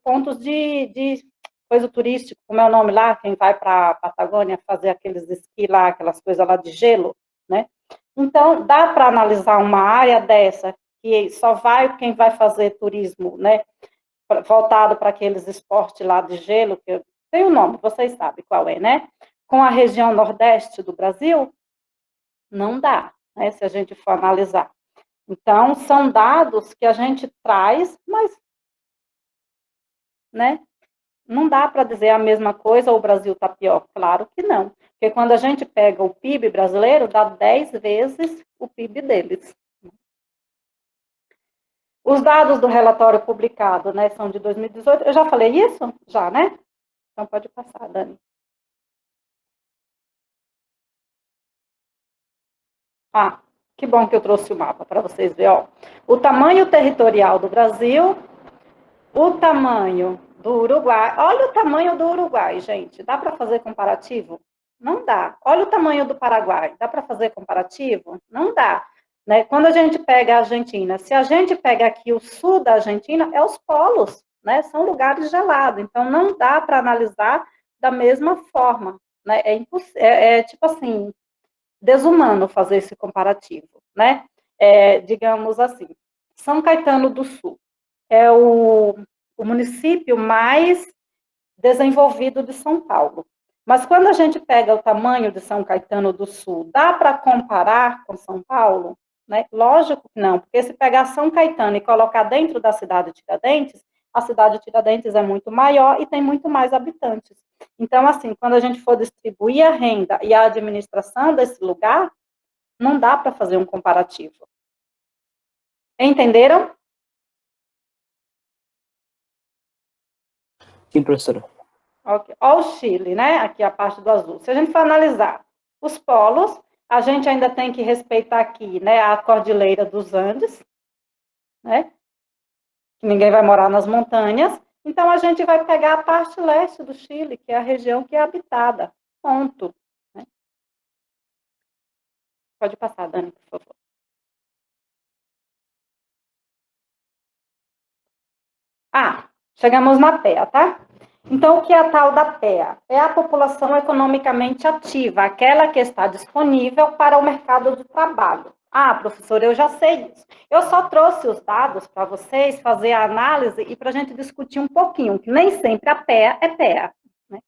pontos de coisa turística, como é o nome lá, quem vai para a Patagônia fazer aqueles esqui lá, aquelas coisas lá de gelo, né? Então, dá para analisar uma área dessa, que só vai quem vai fazer turismo, né, voltado para aqueles esportes lá de gelo, que tem um nome, vocês sabem qual é, né? Com a região nordeste do Brasil, não dá, né, se a gente for analisar. Então, são dados que a gente traz, mas, né, não dá para dizer a mesma coisa ou o Brasil está pior. Claro que não. Porque quando a gente pega o PIB brasileiro, dá 10 vezes o PIB deles. Os dados do relatório publicado, né, são de 2018. Eu já falei isso? Já, né? Então pode passar, Dani. Que bom que eu trouxe o mapa para vocês verem. Ó. O tamanho territorial do Brasil, o tamanho do Uruguai. Olha o tamanho do Uruguai, gente. Dá para fazer comparativo? Não dá. Olha o tamanho do Paraguai. Dá para fazer comparativo? Não dá. Né? Quando a gente pega a Argentina, se a gente pega aqui o sul da Argentina, é os polos, né? São lugares gelados. Então, não dá para analisar da mesma forma. Né? Tipo assim, desumano fazer esse comparativo. Né? Digamos assim, São Caetano do Sul é o município mais desenvolvido de São Paulo. Mas quando a gente pega o tamanho de São Caetano do Sul, dá para comparar com São Paulo? Né? Lógico que não, porque se pegar São Caetano e colocar dentro da cidade de Tiradentes, a cidade de Tiradentes é muito maior e tem muito mais habitantes. Então, assim, quando a gente for distribuir a renda e a administração desse lugar, não dá para fazer um comparativo. Entenderam? Sim, professora. Okay. Olha o Chile, né? Aqui a parte do azul. Se a gente for analisar os polos, a gente ainda tem que respeitar aqui, né, a Cordilheira dos Andes, né? Que ninguém vai morar nas montanhas. Então, a gente vai pegar a parte leste do Chile, que é a região que é habitada. Ponto. Né? Pode passar, Dani, por favor. Chegamos na PEA, tá? Então, o que é a tal da PEA? É a população economicamente ativa, aquela que está disponível para o mercado de trabalho. Professor, eu já sei isso. Eu só trouxe os dados para vocês fazer a análise e para a gente discutir um pouquinho, que nem sempre a PEA é PEA. Né?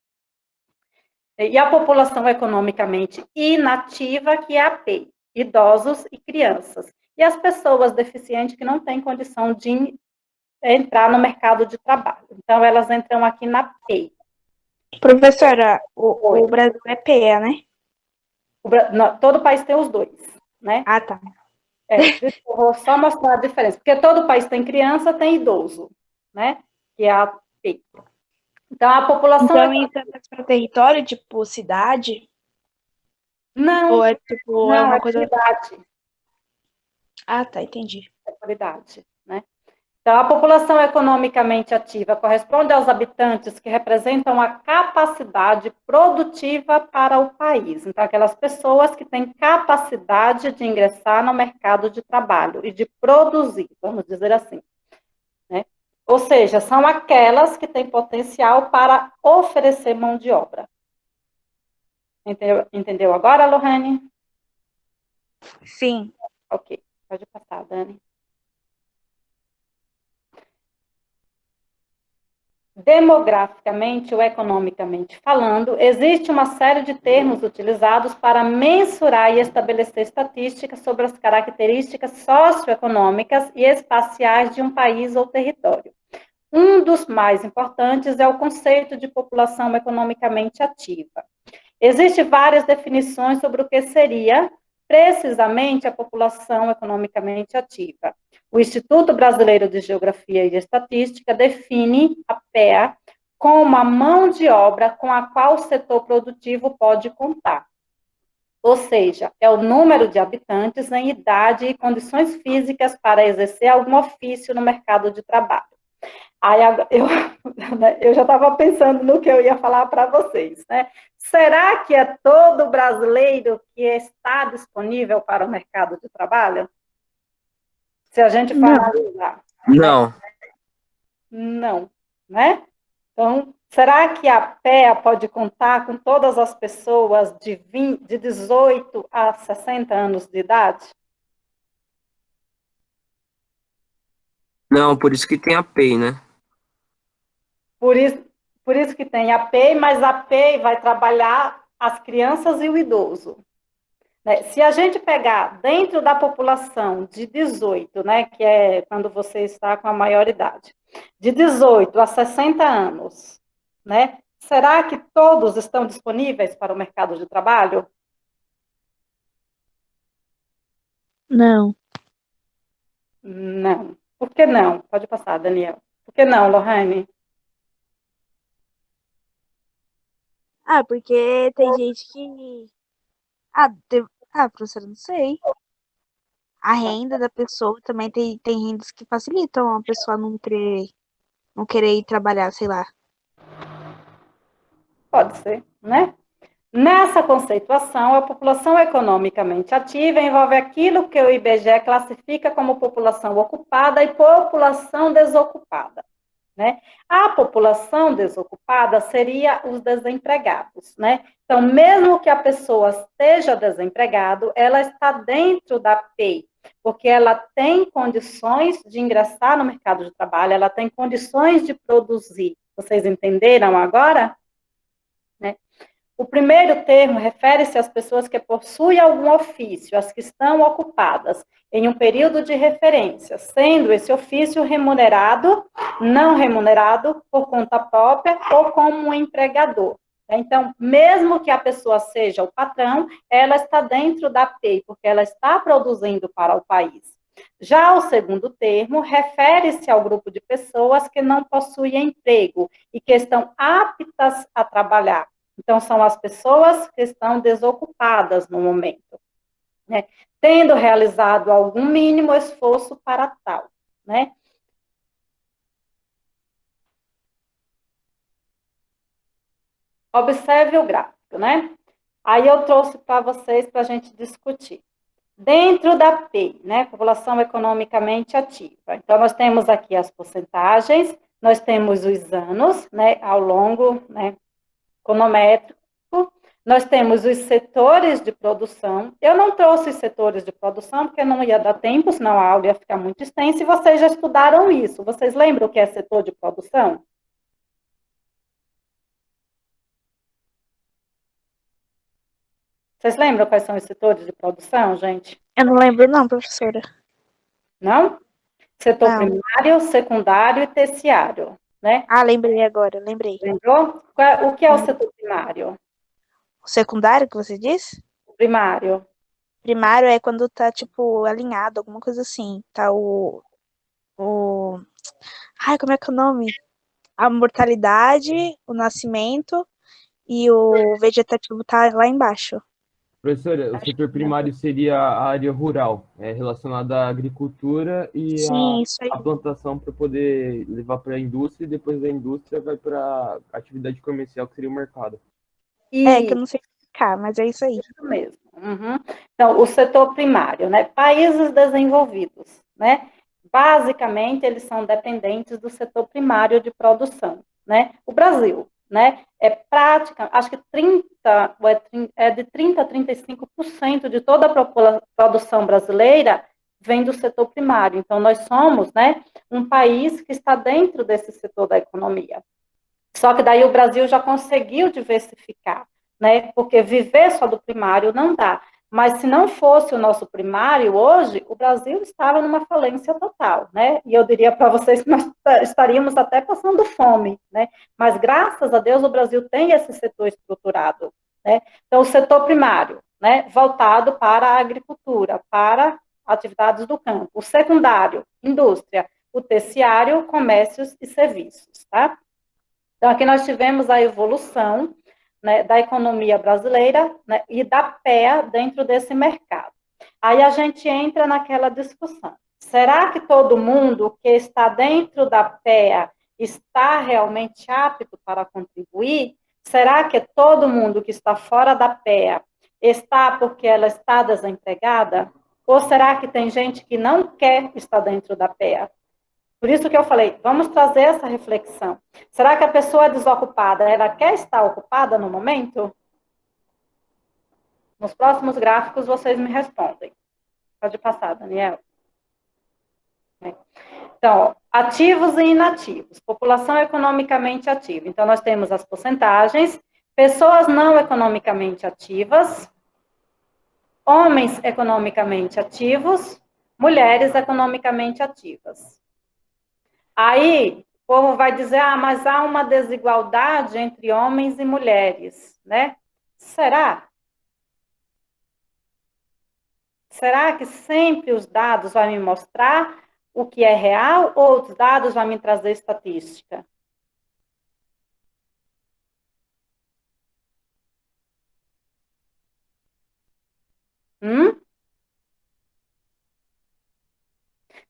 E a população economicamente inativa, que é a PEI, idosos e crianças. E as pessoas deficientes que não têm condição de entrar no mercado de trabalho. Então, elas entram aqui na PEI. Professora, o Brasil é PEA, né? Não, todo país tem os dois, né? Tá. Eu vou só mostrar a diferença, porque todo país tem criança, tem idoso, né? Que é a PEI. Então, a população... Então, isso é mais para território, tipo, cidade? Não, ou é, tipo, é uma coisa... qualidade. Tá, entendi. É qualidade, né? Então, a população economicamente ativa corresponde aos habitantes que representam a capacidade produtiva para o país. Então, aquelas pessoas que têm capacidade de ingressar no mercado de trabalho e de produzir, vamos dizer assim. Né? Ou seja, são aquelas que têm potencial para oferecer mão de obra. Entendeu agora, Lohane? Sim. Ok, pode passar, Dani. Demograficamente ou economicamente falando, existe uma série de termos utilizados para mensurar e estabelecer estatísticas sobre as características socioeconômicas e espaciais de um país ou território. Um dos mais importantes é o conceito de população economicamente ativa. Existem várias definições sobre o que seria precisamente a população economicamente ativa. O Instituto Brasileiro de Geografia e Estatística define a PEA como a mão de obra com a qual o setor produtivo pode contar. Ou seja, é o número de habitantes em idade e condições físicas para exercer algum ofício no mercado de trabalho. Aí eu já estava pensando no que eu ia falar para vocês, né? Será que é todo brasileiro que está disponível para o mercado de trabalho? Se a gente for analisar. Não. Não, né? Então, será que a PEA pode contar com todas as pessoas de 18 a 60 anos de idade? Não, por isso que tem a PEI, né? Por isso que tem a PEI, mas a PEI vai trabalhar as crianças e o idoso. Né? Se a gente pegar dentro da população de 18, né, que é quando você está com a maioridade, de 18 a 60 anos, né, será que todos estão disponíveis para o mercado de trabalho? Não. Não. Por que não? Pode passar, Daniel. Por que não, Lohane? Porque tem gente que... professora, não sei. A renda da pessoa também tem rendas que facilitam a pessoa não querer ir trabalhar, sei lá. Pode ser, né? Nessa conceituação, a população economicamente ativa envolve aquilo que o IBGE classifica como população ocupada e população desocupada. Né? A população desocupada seria os desempregados. Né? Então, mesmo que a pessoa esteja desempregado, ela está dentro da PEI, porque ela tem condições de ingressar no mercado de trabalho, ela tem condições de produzir. Vocês entenderam agora? Né? O primeiro termo refere-se às pessoas que possuem algum ofício, as que estão ocupadas em um período de referência, sendo esse ofício remunerado, não remunerado, por conta própria ou como um empregador. Então, mesmo que a pessoa seja o patrão, ela está dentro da PEI, porque ela está produzindo para o país. Já o segundo termo refere-se ao grupo de pessoas que não possuem emprego e que estão aptas a trabalhar. Então, são as pessoas que estão desocupadas no momento, né? Tendo realizado algum mínimo esforço para tal, né? Observe o gráfico, né? Aí eu trouxe para vocês para a gente discutir. Dentro da PEI, né, população economicamente ativa. Então, nós temos aqui as porcentagens, nós temos os anos, né, ao longo, né, econométrico, nós temos os setores de produção. Eu não trouxe os setores de produção, porque não ia dar tempo, senão a aula ia ficar muito extensa, e vocês já estudaram isso. Vocês lembram o que é setor de produção? Vocês lembram quais são os setores de produção, gente? Eu não lembro, não, professora. Não? Setor Não. primário, secundário e terciário, né? Ah, lembrei agora, lembrei. Lembrou? O que é o setor primário? O secundário que você disse? O primário. Primário é quando tá, tipo, alinhado, alguma coisa assim. Tá Ai, como é que é o nome? A mortalidade, o nascimento e o vegetativo tá lá embaixo. Professora, o setor primário seria a área rural, relacionada à agricultura e Sim, isso aí. a plantação para poder levar para a indústria, e depois da indústria vai para a atividade comercial, que seria o mercado. É, que eu não sei explicar, mas é isso aí. Isso mesmo. Uhum. Então, o setor primário, né? Países desenvolvidos, né? Basicamente, eles são dependentes do setor primário de produção, né? O Brasil, né? Acho que 30, de 30 a 35% de toda a produção brasileira vem do setor primário. Então, nós somos, né, um país que está dentro desse setor da economia. Só que daí o Brasil já conseguiu diversificar, né? Porque viver só do primário não dá. Mas se não fosse o nosso primário hoje, o Brasil estava numa falência total, né? E eu diria para vocês que nós estaríamos até passando fome, né? Mas graças a Deus o Brasil tem esse setor estruturado, né? Então o setor primário, né, voltado para a agricultura, para atividades do campo. O secundário, indústria. O terciário, comércios e serviços, tá? Então, aqui nós tivemos a evolução, né, da economia brasileira, né, e da PEA dentro desse mercado. Aí a gente entra naquela discussão. Será que todo mundo que está dentro da PEA está realmente apto para contribuir? Será que todo mundo que está fora da PEA está porque ela está desempregada? Ou será que tem gente que não quer estar dentro da PEA? Por isso que eu falei, vamos trazer essa reflexão. Será que a pessoa desocupada, ela quer estar ocupada no momento? Nos próximos gráficos vocês me respondem. Pode passar, Daniel. Então, ativos e inativos. População economicamente ativa. Então, nós temos as porcentagens. Pessoas não economicamente ativas. Homens economicamente ativos. Mulheres economicamente ativas. Aí, o povo vai dizer, mas há uma desigualdade entre homens e mulheres, né? Será? Será que sempre os dados vão me mostrar o que é real ou os dados vão me trazer estatística?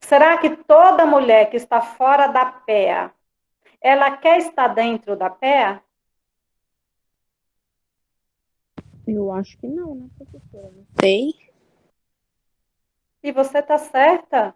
Será que toda mulher que está fora da PEA, ela quer estar dentro da PEA? Eu acho que não, né, professora? Não sei. E você está certa.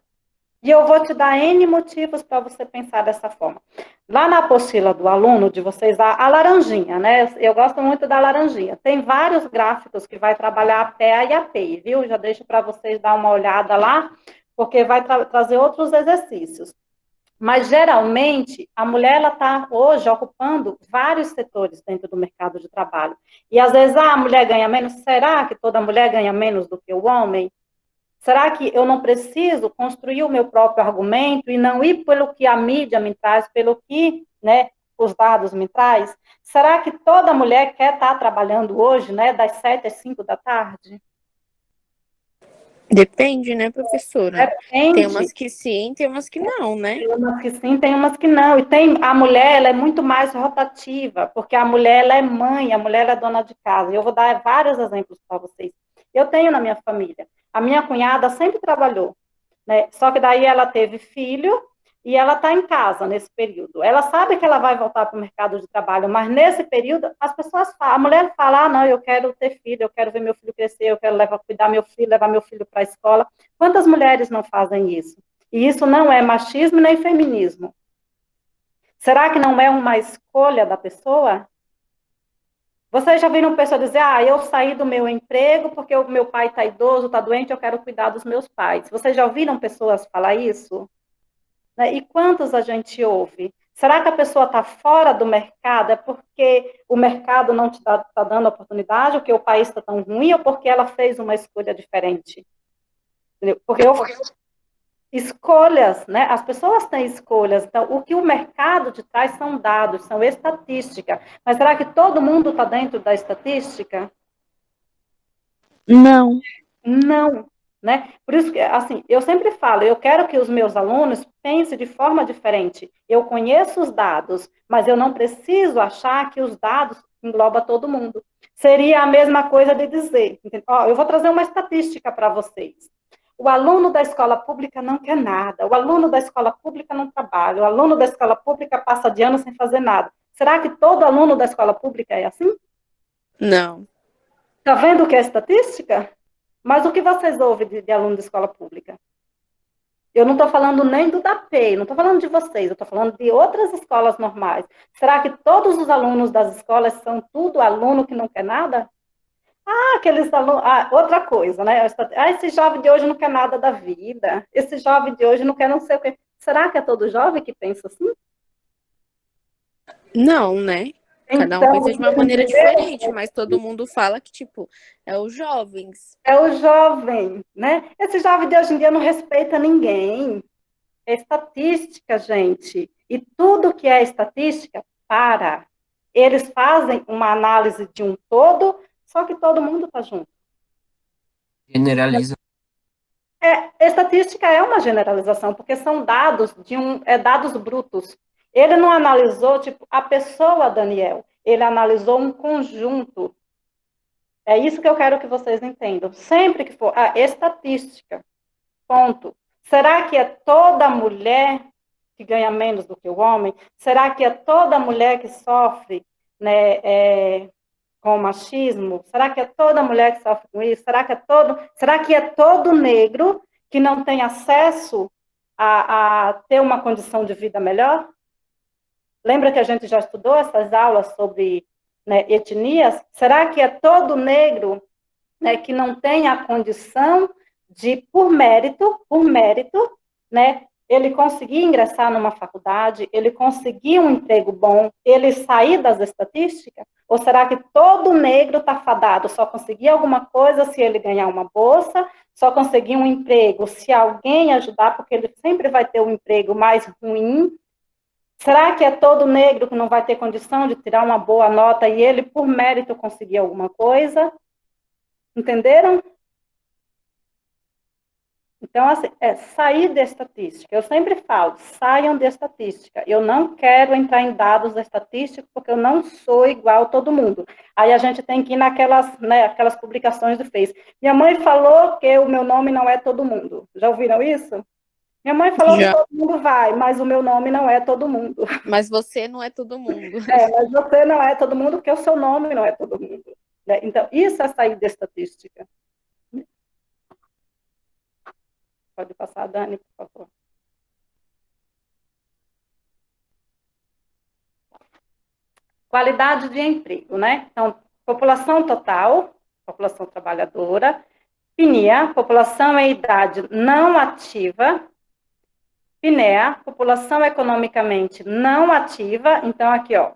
E eu vou te dar N motivos para você pensar dessa forma. Lá na apostila do aluno, de vocês, a laranjinha, né? Eu gosto muito da laranjinha. Tem vários gráficos que vai trabalhar a PEA e a PEI, viu? Já deixo para vocês dar uma olhada lá, porque vai trazer outros exercícios. Mas, geralmente, a mulher ela está hoje ocupando vários setores dentro do mercado de trabalho. E, às vezes, a mulher ganha menos. Será que toda mulher ganha menos do que o homem? Será que eu não preciso construir o meu próprio argumento e não ir pelo que a mídia me traz, pelo que, né, os dados me traz? Será que toda mulher quer estar trabalhando hoje, né, das 7 às 5 da tarde? Depende, né, professora? Tem Depende. umas que sim, tem umas que não, né? Tem umas que sim, tem umas que não. E tem a mulher, ela é muito mais rotativa, porque a mulher ela é mãe, a mulher ela é dona de casa. E eu vou dar vários exemplos para vocês. Eu tenho na minha família. A minha cunhada sempre trabalhou, né? Só que daí ela teve filho e ela está em casa nesse período. Ela sabe que ela vai voltar para o mercado de trabalho, mas nesse período as pessoas falam, a mulher fala, ah, não, eu quero ter filho, eu quero ver meu filho crescer, eu quero cuidar meu filho, levar meu filho para a escola. Quantas mulheres não fazem isso? E isso não é machismo nem feminismo. Será que não é uma escolha da pessoa? Vocês já viram pessoa dizer, ah, eu saí do meu emprego porque o meu pai está idoso, está doente, eu quero cuidar dos meus pais. Vocês já ouviram pessoas falar isso? Né? E quantos a gente ouve? Será que a pessoa está fora do mercado? É porque o mercado não está dando oportunidade, ou que o país está tão ruim, ou porque ela fez uma escolha diferente? Entendeu? Porque escolhas, né? As pessoas têm escolhas. Então, o que o mercado te traz são dados, são estatística. Mas será que todo mundo está dentro da estatística? Não. Não, né? Por isso que, assim, eu sempre falo, eu quero que os meus alunos pensem de forma diferente. Eu conheço os dados, mas eu não preciso achar que os dados englobam todo mundo. Seria a mesma coisa de dizer, ó, eu vou trazer uma estatística para vocês. O aluno da escola pública não quer nada, o aluno da escola pública não trabalha, o aluno da escola pública passa de ano sem fazer nada. Será que todo aluno da escola pública é assim? Não. Está vendo o que é estatística? Mas o que vocês ouvem de aluno de escola pública? Eu não estou falando nem do DAPEI, não estou falando de vocês, eu estou falando de outras escolas normais. Será que todos os alunos das escolas são tudo aluno que não quer nada? Ah, aqueles alunos. Ah, outra coisa, né? Ah, esse jovem de hoje não quer nada da vida. Esse jovem de hoje não quer não sei o quê. Será que é todo jovem que pensa assim? Não, né? Cada um Então, pensa de uma maneira diferente, mas todo mundo fala que, tipo, é os jovens. é o jovem, né? Esse jovem de hoje em dia não respeita ninguém. É estatística, gente. E tudo que é estatística, para. Eles fazem uma análise de um todo, só que todo mundo está junto. Generaliza. Estatística é uma generalização, porque são dados dados brutos. Ele não analisou, tipo, a pessoa, Daniel. Ele analisou um conjunto. É isso que eu quero que vocês entendam. Sempre que for a estatística, ponto. Será que é toda mulher que ganha menos do que o homem? Será que é toda mulher que sofre, né, com o machismo? Será que é toda mulher que sofre com isso? Será que é todo negro que não tem acesso a ter uma condição de vida melhor? Lembra que a gente já estudou essas aulas sobre, né, etnias? Será que é todo negro, né, que não tem a condição de, por mérito, né, ele conseguir ingressar numa faculdade, ele conseguir um emprego bom, ele sair das estatísticas? Ou será que todo negro está fadado, só conseguir alguma coisa se ele ganhar uma bolsa, só conseguir um emprego se alguém ajudar, porque ele sempre vai ter um emprego mais ruim? Será que é todo negro que não vai ter condição de tirar uma boa nota e ele, por mérito, conseguir alguma coisa? Entenderam? Então, assim, sair da estatística. Eu sempre falo, saiam da estatística. Eu não quero entrar em dados da estatística, porque eu não sou igual a todo mundo. Aí a gente tem que ir naquelas, né, aquelas publicações do Face. Minha mãe falou que o meu nome não é todo mundo. Já ouviram isso? Minha mãe falou que todo mundo vai, mas o meu nome não é todo mundo. Mas você não é todo mundo. Mas você não é todo mundo, porque o seu nome não é todo mundo. Né? Então, isso é sair da estatística. Pode passar, Dani, por favor. Qualidade de emprego, né? Então, população total, população trabalhadora, PNIA, população em idade não ativa, PNEA, população economicamente não ativa. Então, aqui, ó.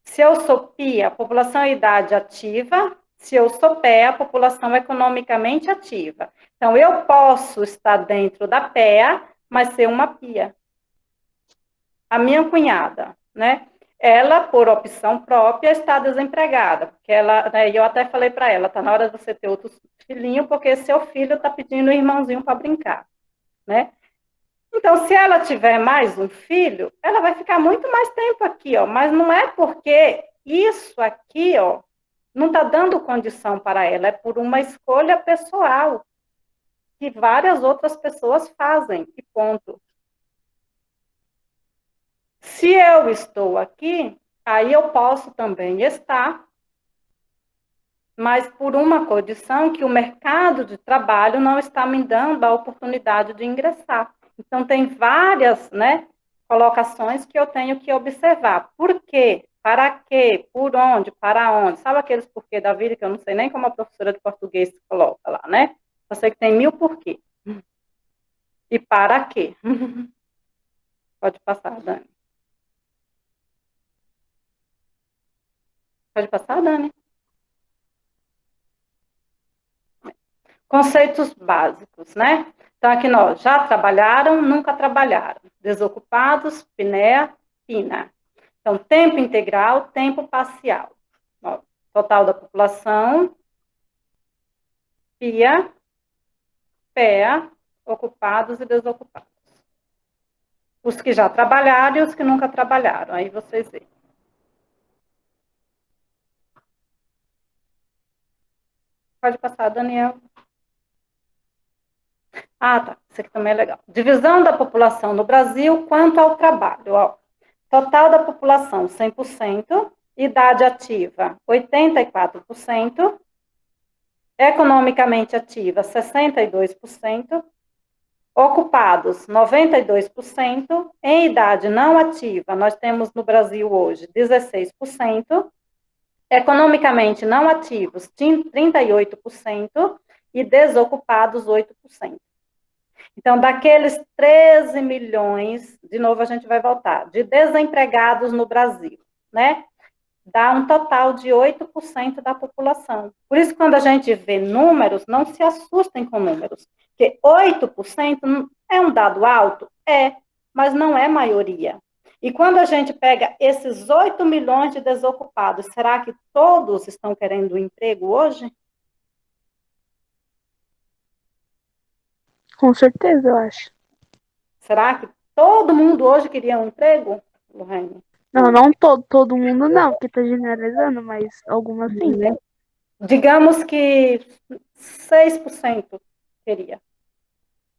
Se eu sou PIA, população e idade ativa. Se eu sou PEA, população economicamente ativa. Então, eu posso estar dentro da PEA, mas ser uma PIA. A minha cunhada, né? Ela, por opção própria, está desempregada, porque ela, né, eu até falei para ela, tá na hora de você ter outro filhinho, porque seu filho está pedindo um irmãozinho para brincar, né? Então, se ela tiver mais um filho, ela vai ficar muito mais tempo aqui, ó, mas não é porque isso aqui, ó, não está dando condição para ela, é por uma escolha pessoal, que várias outras pessoas fazem, e ponto. Se eu estou aqui, aí eu posso também estar, mas por uma condição que o mercado de trabalho não está me dando a oportunidade de ingressar. Então, tem várias, né, colocações que eu tenho que observar. Por quê? Para quê? Por onde? Para onde? Sabe aqueles porquê da vida que eu não sei nem como a professora de português coloca lá, né? Eu sei que tem 1000 porquê. E para quê? Pode passar, Dani. Pode passar, Dani? Conceitos básicos, né? Então, aqui nós já trabalharam, nunca trabalharam. Desocupados, PNEA, PINA. Então, tempo integral, tempo parcial. Ó, total da população, PIA, PEA, ocupados e desocupados. Os que já trabalharam e os que nunca trabalharam. Aí vocês veem. Pode passar, Daniel. Ah, tá. Isso aqui também é legal. Divisão da população no Brasil quanto ao trabalho. Ó. Total da população, 100%. Idade ativa, 84%. Economicamente ativa, 62%. Ocupados, 92%. Em idade não ativa, nós temos no Brasil hoje 16%. Economicamente não ativos, 38%. E desocupados, 8%. Então, daqueles 13 milhões, de novo a gente vai voltar, de desempregados no Brasil, né? Dá um total de 8% da população. Por isso, quando a gente vê números, não se assustem com números, porque 8% é um dado alto? É, mas não é maioria. E quando a gente pega esses 8 milhões de desocupados, será que todos estão querendo um emprego hoje? Com certeza, eu acho. Será que todo mundo hoje queria um emprego, Lorraine? Não todo mundo não, porque tá generalizando, mas algumas sim. Né? Digamos que 6% queria.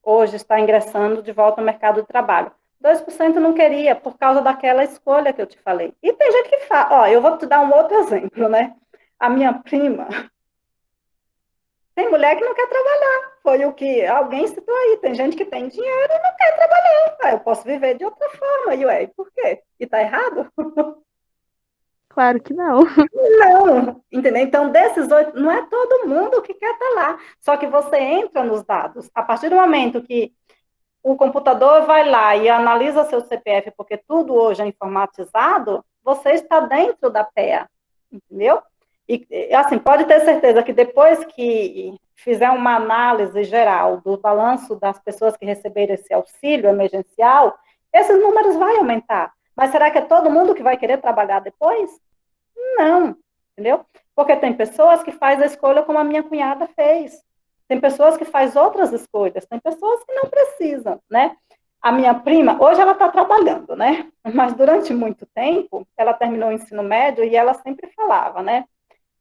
Hoje está ingressando de volta no mercado de trabalho. 2% não queria, por causa daquela escolha que eu te falei. E tem gente que fala, ó, eu vou te dar um outro exemplo, né? A minha prima, tem mulher que não quer trabalhar. Foi o que alguém citou aí. Tem gente que tem dinheiro e não quer trabalhar. Ah, eu posso viver de outra forma. E ué, por quê? E tá errado? Claro que não. Não, entendeu? Então, desses 8, não é todo mundo que quer estar lá. Só que você entra nos dados. A partir do momento que o computador vai lá e analisa seu CPF, porque tudo hoje é informatizado, você está dentro da PEA, entendeu? E, assim, pode ter certeza que depois que fizer uma análise geral do balanço das pessoas que receberam esse auxílio emergencial, esses números vão aumentar. Mas será que é todo mundo que vai querer trabalhar depois? Não, entendeu? Porque tem pessoas que fazem a escolha como a minha cunhada fez. Tem pessoas que fazem outras escolhas, tem pessoas que não precisam, né? A minha prima, hoje ela está trabalhando, né? Mas durante muito tempo, ela terminou o ensino médio e ela sempre falava, né?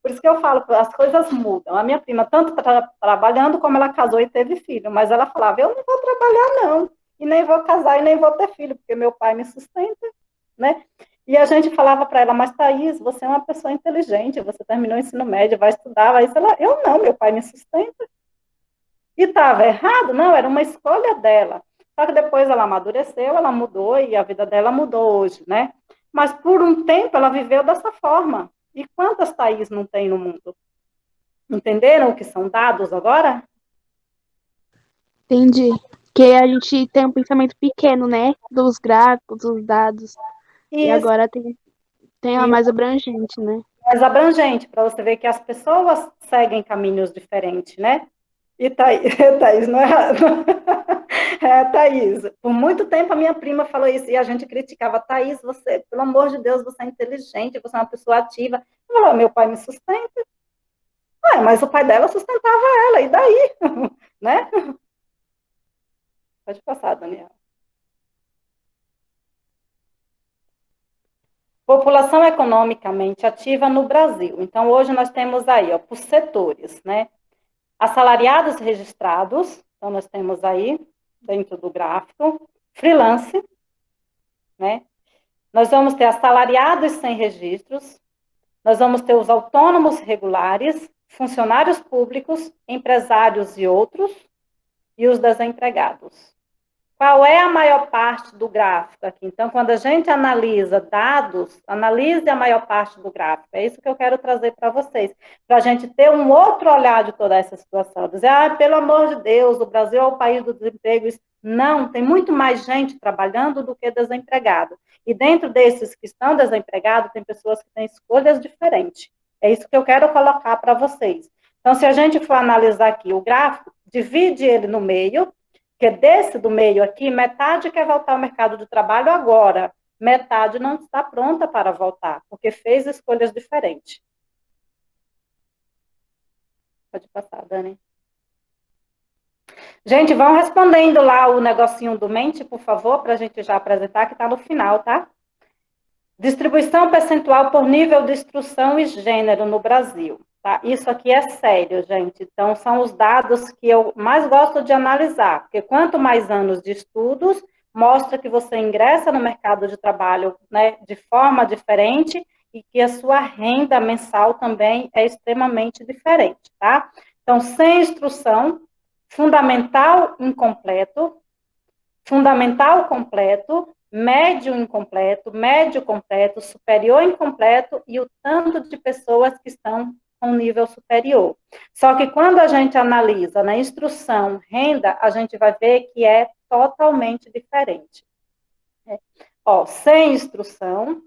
Por isso que eu falo, as coisas mudam. A minha prima tanto está trabalhando como ela casou e teve filho, mas ela falava, eu não vou trabalhar não, e nem vou casar e nem vou ter filho, porque meu pai me sustenta, né? E a gente falava para ela, mas Thaís, você é uma pessoa inteligente, você terminou o ensino médio, vai estudar, vai sei lá. Eu não, meu pai me sustenta. E estava errado? Não, era uma escolha dela. Só que depois ela amadureceu, ela mudou e a vida dela mudou hoje, né? Mas por um tempo ela viveu dessa forma. E quantas Thaís não tem no mundo? Entenderam o que são dados agora? Entendi. Porque a gente tem um pensamento pequeno, né? Dos gráficos, dos dados. E Isso, agora tem a mais abrangente, né? mais abrangente, para você ver que as pessoas seguem caminhos diferentes, né? E Thaís, Thaís não é, Thaís, por muito tempo a minha prima falou isso, e a gente criticava, Thaís, você, pelo amor de Deus, você é inteligente, você é uma pessoa ativa. Eu falava, meu pai me sustenta. Mas o pai dela sustentava ela, e daí? Né? Pode passar, Daniel. População economicamente ativa no Brasil. Então, hoje nós temos aí, ó, por setores, né? Assalariados registrados, então nós temos aí, dentro do gráfico, freelance, né? Nós vamos ter assalariados sem registros, nós vamos ter os autônomos regulares, funcionários públicos, empresários e outros, e os desempregados. Qual é a maior parte do gráfico aqui? Então, quando a gente analisa dados, analise a maior parte do gráfico. É isso que eu quero trazer para vocês, para a gente ter um outro olhar de toda essa situação. Dizer, pelo amor de Deus, o Brasil é o país do desemprego. Não, tem muito mais gente trabalhando do que desempregado. E dentro desses que estão desempregados, tem pessoas que têm escolhas diferentes. É isso que eu quero colocar para vocês. Então, se a gente for analisar aqui o gráfico, divide ele no meio, que desse do meio aqui, metade quer voltar ao mercado de trabalho agora, metade não está pronta para voltar, porque fez escolhas diferentes. Pode passar, Dani. Gente, vão respondendo lá o negocinho do Mente, por favor, para a gente já apresentar, que está no final, tá? Distribuição percentual por nível de instrução e gênero no Brasil. Tá? Isso aqui é sério, gente. Então, são os dados que eu mais gosto de analisar, porque quanto mais anos de estudos, mostra que você ingressa no mercado de trabalho, né, de forma diferente e que a sua renda mensal também é extremamente diferente, tá? Então, sem instrução, fundamental incompleto, fundamental completo, médio incompleto, médio completo, superior incompleto e o tanto de pessoas que estão com nível superior. Só que quando a gente analisa na instrução, renda, a gente vai ver que é totalmente diferente. Ó, sem instrução,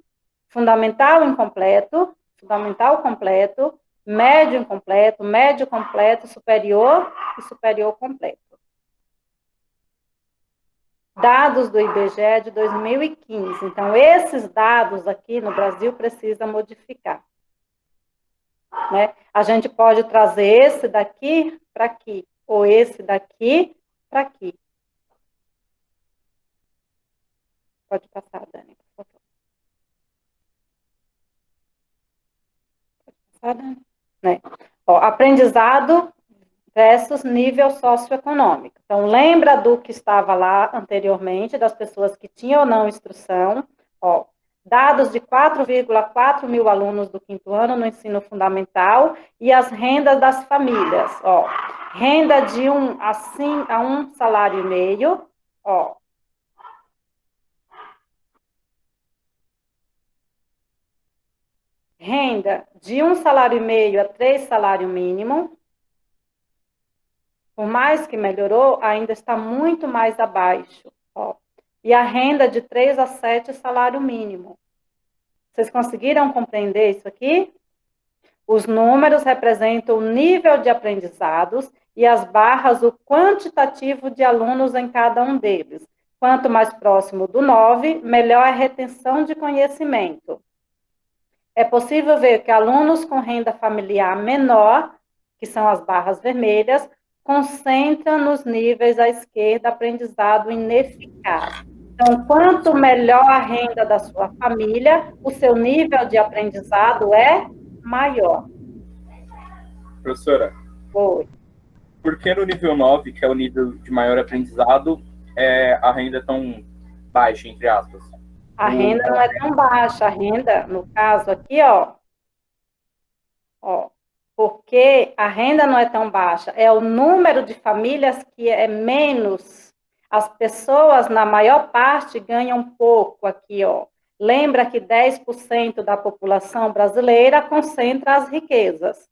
fundamental incompleto, fundamental completo, médio incompleto, médio completo, superior e superior completo. Dados do IBGE de 2015. Então, esses dados aqui no Brasil precisa modificar. Né? A gente pode trazer esse daqui para aqui, ou esse daqui para aqui. Pode passar, Dani, por favor. Pode passar, Dani? Né? Ó, aprendizado versus nível socioeconômico. Então, lembra do que estava lá anteriormente, das pessoas que tinham ou não instrução. Ó, dados de 4,4 mil alunos do quinto ano no ensino fundamental e as rendas das famílias. Ó, renda de 1 a 1 salário e meio. Ó, renda de 1 salário e meio a 3 salário mínimo. Por mais que melhorou, ainda está muito mais abaixo. Ó. E a renda de 3 a 7 salário mínimo. Vocês conseguiram compreender isso aqui? Os números representam o nível de aprendizados e as barras, o quantitativo de alunos em cada um deles. Quanto mais próximo do 9, melhor a retenção de conhecimento. É possível ver que alunos com renda familiar menor, que são as barras vermelhas, concentram nos níveis à esquerda aprendizado ineficaz. Então, quanto melhor a renda da sua família, o seu nível de aprendizado é maior. Professora, Oi. por que no nível 9, que é o nível de maior aprendizado, a renda é tão baixa, entre aspas? A renda não é tão baixa, a renda, no caso aqui, ó, porque a renda não é tão baixa, é o número de famílias que é menos. As pessoas, na maior parte, ganham pouco aqui, ó. Lembra que 10% da população brasileira concentra as riquezas.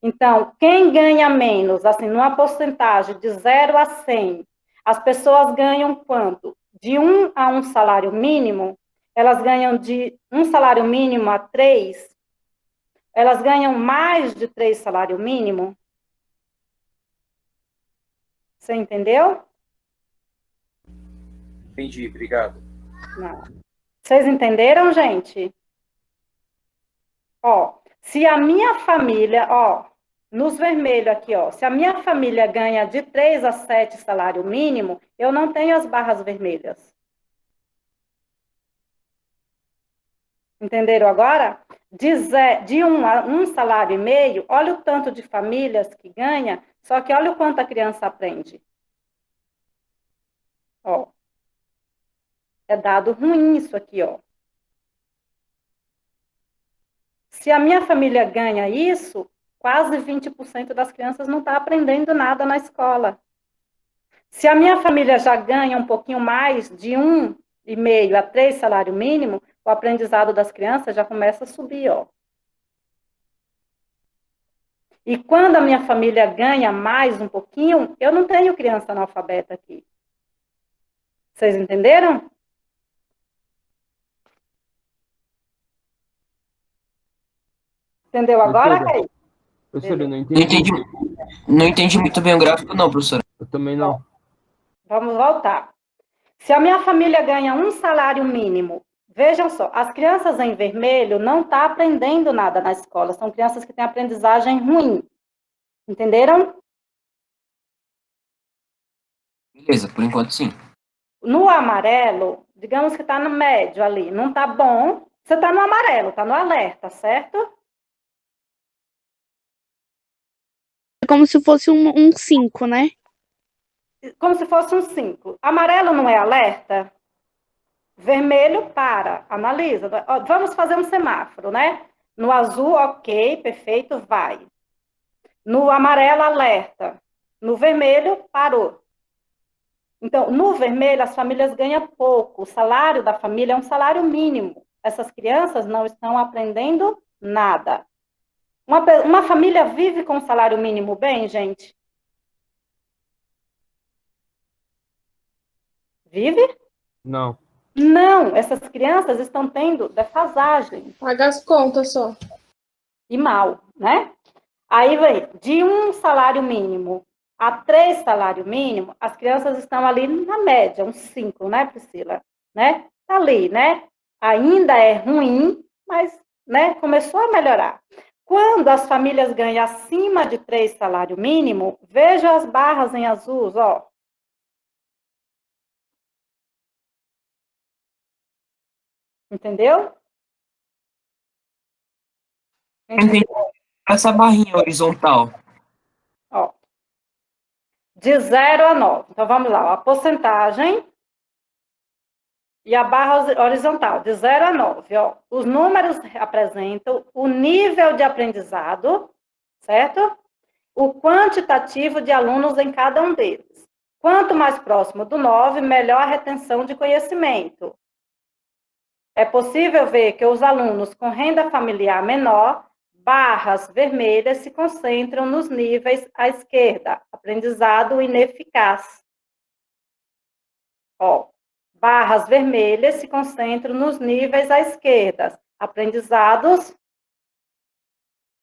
Então, quem ganha menos, assim, numa porcentagem de 0 a 100, as pessoas ganham quanto? De 1 a 1 salário mínimo, elas ganham de 1 salário mínimo a 3, elas ganham mais de 3 salário mínimo? Você entendeu? Entendi, obrigado. Não. Vocês entenderam, gente? Ó, se a minha família, ó, nos vermelhos aqui, ó, se a minha família ganha de 3 a 7 salário mínimo, eu não tenho as barras vermelhas. Entenderam agora? De 1 a 1 salário e meio, olha o tanto de famílias que ganha, só que olha o quanto a criança aprende. Ó. É dado ruim isso aqui, ó. Se a minha família ganha isso, quase 20% das crianças não está aprendendo nada na escola. Se a minha família já ganha um pouquinho mais, de 1,5 a 3 salário mínimo, o aprendizado das crianças já começa a subir, ó. E quando a minha família ganha mais um pouquinho, eu não tenho criança analfabeta aqui. Vocês entenderam? Entendeu agora, Kaique? Professora, eu não Não entendi. entendi, não entendi muito bem o gráfico, não, professora. Eu também não. Vamos voltar. Se a minha família ganha um salário mínimo, vejam só, as crianças em vermelho não estão aprendendo nada na escola, são crianças que têm aprendizagem ruim. Entenderam? Beleza, por enquanto sim. No amarelo, digamos que está no médio ali, não está bom, você está no amarelo, está no alerta, certo? É como se fosse um 5, né? Como se fosse um 5. Amarelo não é alerta? Vermelho, para, analisa. Vamos fazer um semáforo, né? No azul, ok, perfeito, vai. No amarelo, alerta. No vermelho, parou. Então, no vermelho, as famílias ganham pouco. O salário da família é um salário mínimo. Essas crianças não estão aprendendo nada. Uma família vive com salário mínimo bem, gente? Vive? Não. Não, essas crianças estão tendo defasagem. Paga as contas só. E mal, né? Aí vem, de 1 salário mínimo a 3 salário mínimo, as crianças estão ali na média, uns 5, né, Priscila? Né? Tá ali, né? Ainda é ruim, mas, né, começou a melhorar. Quando as famílias ganham acima de 3 salário mínimo, veja as barras em azul, ó. Entendeu? Entendi. Essa barrinha horizontal. Ó. De 0 a 9. Então, vamos lá. A porcentagem e a barra horizontal, de 0 a 9. Ó. Os números apresentam o nível de aprendizado, certo? O quantitativo de alunos em cada um deles. Quanto mais próximo do 9, melhor a retenção de conhecimento. É possível ver que os alunos com renda familiar menor, barras vermelhas, se concentram nos níveis à esquerda, aprendizado ineficaz. Ó, barras vermelhas se concentram nos níveis à esquerda, aprendizados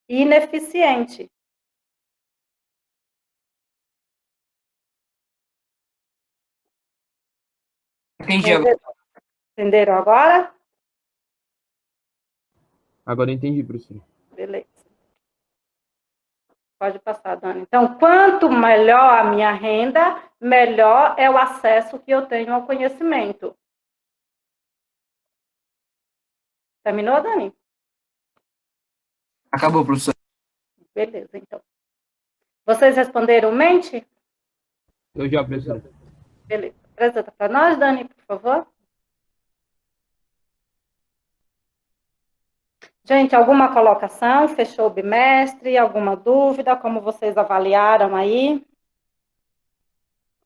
ineficiente. Entendi. Entenderam agora? Agora eu entendi, professora. Beleza. Pode passar, Dani. Então, quanto melhor a minha renda, melhor é o acesso que eu tenho ao conhecimento. Terminou, Dani? Acabou, professor. Beleza, então. Vocês responderam mente? Eu já, professora. Beleza. Apresenta para nós, Dani, por favor. Gente, alguma colocação? Fechou o bimestre? Alguma dúvida? Como vocês avaliaram aí?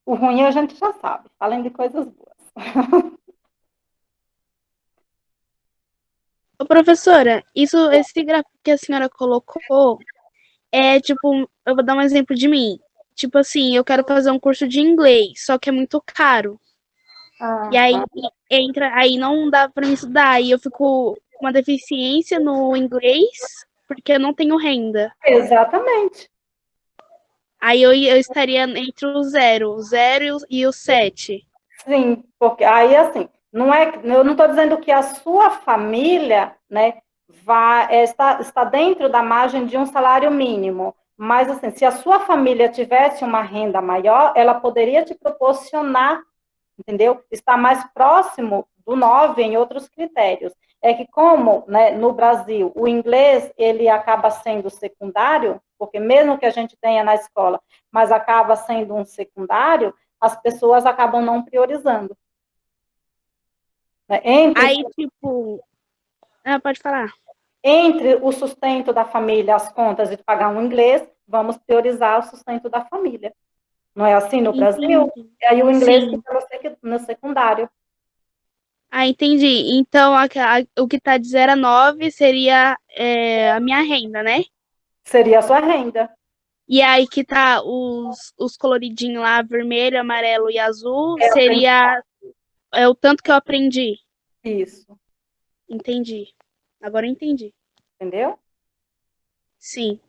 O ruim a gente já sabe. Falem de coisas boas. Ô, professora, esse gráfico que a senhora colocou, É tipo, eu vou dar um exemplo de mim. Tipo assim, eu quero fazer um curso de inglês, só que é muito caro. E aí aí não dá pra me estudar. E eu fico com uma deficiência no inglês porque eu não tenho renda. Exatamente. Aí eu estaria entre o zero e o 7. Sim, porque aí assim, eu não estou dizendo que a sua família, né, está dentro da margem de um salário mínimo, mas assim, se a sua família tivesse uma renda maior, ela poderia te proporcionar, entendeu? Estar mais próximo do 9 em outros critérios. É que como, né, no Brasil, o inglês, ele acaba sendo secundário, porque mesmo que a gente tenha na escola, mas acaba sendo um secundário, as pessoas acabam não priorizando. Né? Aí, tipo. Pode falar. Entre o sustento da família, as contas de pagar um inglês, vamos priorizar o sustento da família. Não é assim no Brasil? Entendi. E aí o inglês Sim. fica no secundário. Entendi. Então, o que tá de 0 a 9 seria a minha renda, né? Seria a sua renda. E aí que tá os coloridinhos lá, vermelho, amarelo e azul, É, seria o tanto que eu aprendi. Isso. Entendi. Agora eu entendi. Entendeu? Sim.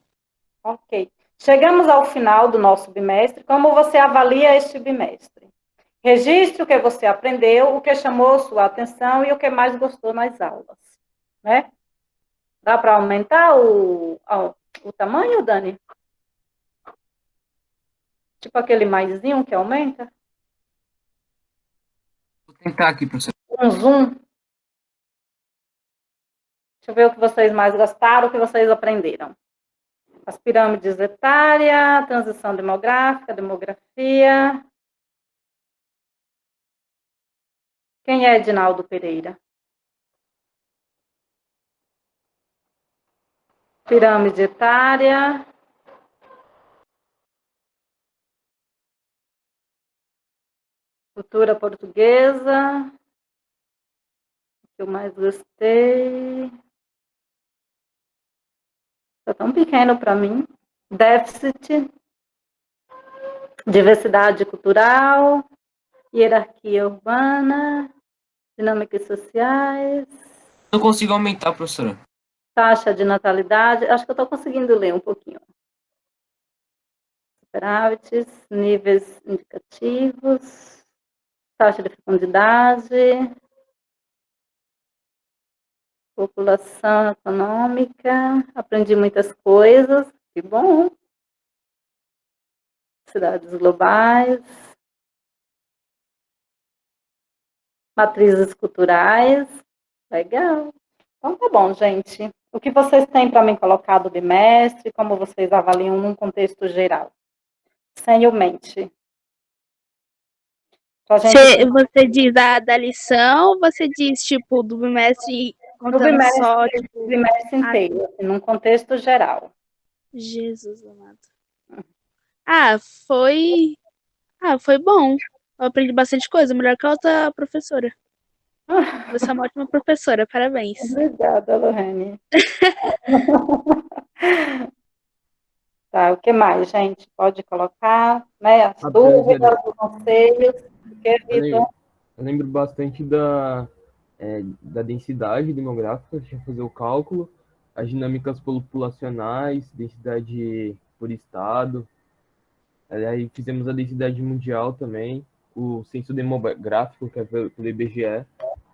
Ok. Chegamos ao final do nosso bimestre. Como você avalia este bimestre? Registre o que você aprendeu, o que chamou sua atenção e o que mais gostou nas aulas. Né? Dá para aumentar o tamanho, Dani? Tipo aquele maisinho que aumenta? Vou tentar aqui, professor. Um zoom. Deixa eu ver o que vocês mais gostaram, o que vocês aprenderam. As pirâmides etária, transição demográfica, demografia. Quem é Edinaldo Pereira? Pirâmide etária. Cultura portuguesa. O que eu mais gostei. Está tão pequeno para mim. Déficit. Diversidade cultural. Hierarquia urbana. Dinâmicas sociais. Não consigo aumentar, professora. Taxa de natalidade. Acho que eu estou conseguindo ler um pouquinho. Superávites, níveis indicativos, taxa de fecundidade, população econômica, aprendi muitas coisas, que bom. Cidades globais, matrizes culturais, legal. Então tá bom, gente. O que vocês têm para me colocar do bimestre, como vocês avaliam num contexto geral? Sem o mente. Você diz da lição ou você diz, tipo, do bimestre contando só, tipo... Do bimestre inteiro, assim, num contexto geral. Jesus amado. Foi bom. Eu aprendi bastante coisa, melhor que a outra professora. Você é uma ótima professora, parabéns. Obrigada, Lorene. Tá, o que mais, gente? Pode colocar, né? As dúvidas, os conselhos. Eu lembro bastante da densidade demográfica, deixa eu fazer o cálculo, as dinâmicas populacionais, densidade por estado, aí fizemos a densidade mundial também, o censo demográfico, que é pelo IBGE.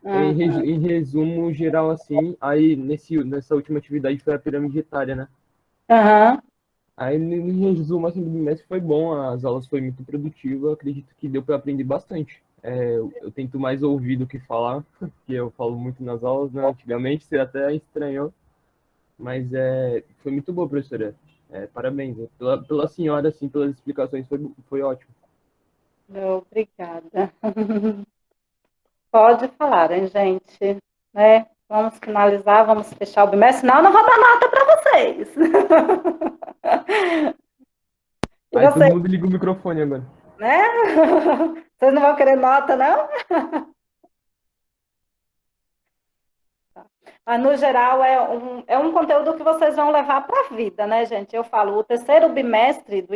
Em resumo geral, assim, aí nessa última atividade foi a pirâmide etária, né? Aham. Aí, em resumo, assim, do bimestre foi bom, as aulas foi muito produtiva, acredito que deu para aprender bastante. Eu tento mais ouvir do que falar, porque eu falo muito nas aulas, né? Antigamente você até estranhou, mas foi muito boa, professora. Parabéns, né? Pela senhora, assim, pelas explicações, foi ótimo. Obrigada. Pode falar, hein, gente? Né? Vamos finalizar, vamos fechar o bimestre, senão eu não vou dar nota para vocês. E Aí vocês, todo mundo liga o microfone agora. né? Vocês não vão querer nota, não? Mas, no geral, é um conteúdo que vocês vão levar para a vida, né, gente? Eu falo, o terceiro bimestre do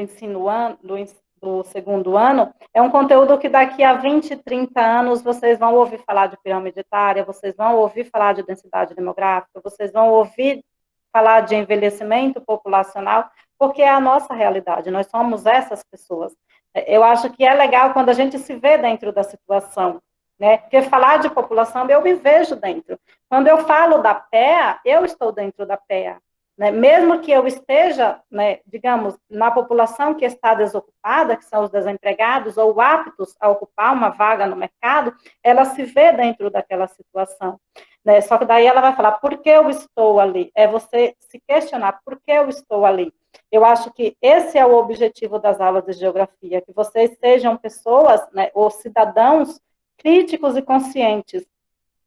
do segundo ano é um conteúdo que daqui a 20, 30 anos vocês vão ouvir falar de pirâmide etária, vocês vão ouvir falar de densidade demográfica, vocês vão ouvir falar de envelhecimento populacional, porque é a nossa realidade, nós somos essas pessoas. Eu acho que é legal quando a gente se vê dentro da situação, né? Porque falar de população, eu me vejo dentro. Quando eu falo da PEA, eu estou dentro da PEA. Né? Mesmo que eu esteja, né, digamos, na população que está desocupada, que são os desempregados, ou aptos a ocupar uma vaga no mercado, ela se vê dentro daquela situação. Né? Só que daí ela vai falar, por que eu estou ali? É você se questionar, por que eu estou ali? Eu acho que esse é o objetivo das aulas de geografia, que vocês sejam pessoas, né, ou cidadãos críticos e conscientes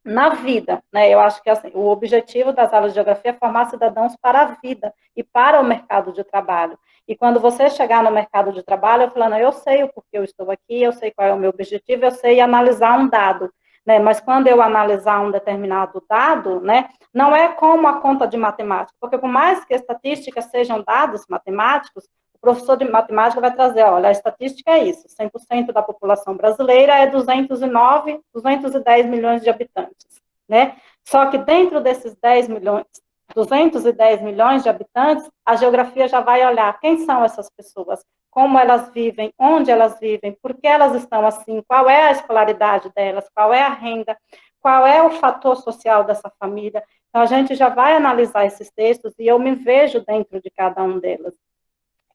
na vida, né? Eu acho que assim, o objetivo das aulas de geografia é formar cidadãos para a vida e para o mercado de trabalho. E quando você chegar no mercado de trabalho, falando, eu sei o porquê eu estou aqui, eu sei qual é o meu objetivo, eu sei analisar um dado, né? Mas quando eu analisar um determinado dado, né, não é como a conta de matemática, porque por mais que estatísticas sejam dados matemáticos, o professor de matemática vai trazer, olha, a estatística é isso, 100% da população brasileira é 210 milhões de habitantes, né? Só que dentro desses 210 milhões de habitantes, a geografia já vai olhar quem são essas pessoas, como elas vivem, onde elas vivem, por que elas estão assim, qual é a escolaridade delas, qual é a renda, qual é o fator social dessa família. Então, a gente já vai analisar esses textos e eu me vejo dentro de cada um deles.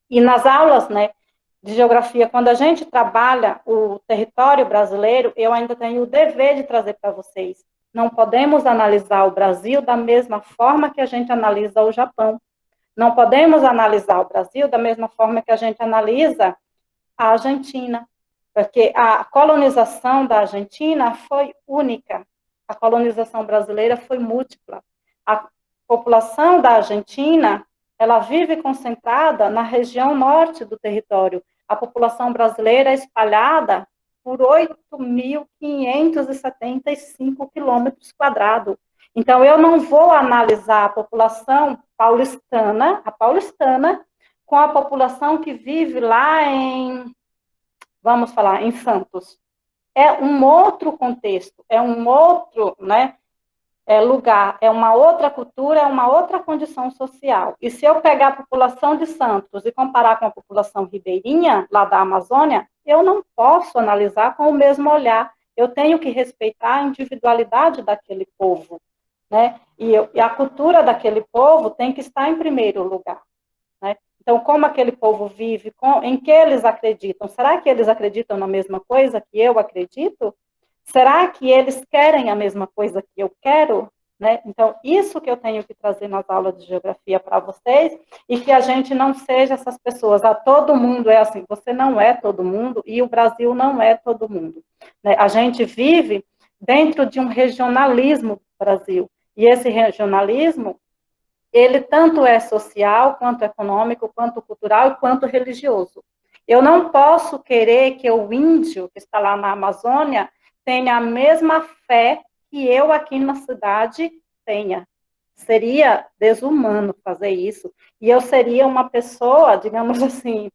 E nas aulas, né, de geografia, quando a gente trabalha o território brasileiro, eu ainda tenho o dever de trazer para vocês. Não podemos analisar o Brasil da mesma forma que a gente analisa o Japão. Não podemos analisar o Brasil da mesma forma que a gente analisa a Argentina, porque a colonização da Argentina foi única, a colonização brasileira foi múltipla. A população da Argentina, ela vive concentrada na região norte do território. A população brasileira é espalhada por 8.575 quilômetros quadrados. Então, eu não vou analisar a população paulistana, com a população que vive lá vamos falar, em Santos. É um outro contexto, é um outro, né, lugar, é uma outra cultura, é uma outra condição social. E se eu pegar a população de Santos e comparar com a população ribeirinha, lá da Amazônia, eu não posso analisar com o mesmo olhar. Eu tenho que respeitar a individualidade daquele povo, né? E a cultura daquele povo tem que estar em primeiro lugar, né? Então, como aquele povo vive, em que eles acreditam? Será que eles acreditam na mesma coisa que eu acredito? Será que eles querem a mesma coisa que eu quero? Né? Então, isso que eu tenho que trazer nas aulas de geografia para vocês, e que a gente não seja essas pessoas, todo mundo é assim, você não é todo mundo, e o Brasil não é todo mundo. Né? A gente vive dentro de um regionalismo do Brasil, e esse regionalismo, ele tanto é social, quanto econômico, quanto cultural e quanto religioso. Eu não posso querer que o índio que está lá na Amazônia tenha a mesma fé que eu aqui na cidade tenha. Seria desumano fazer isso. E eu seria uma pessoa, digamos assim,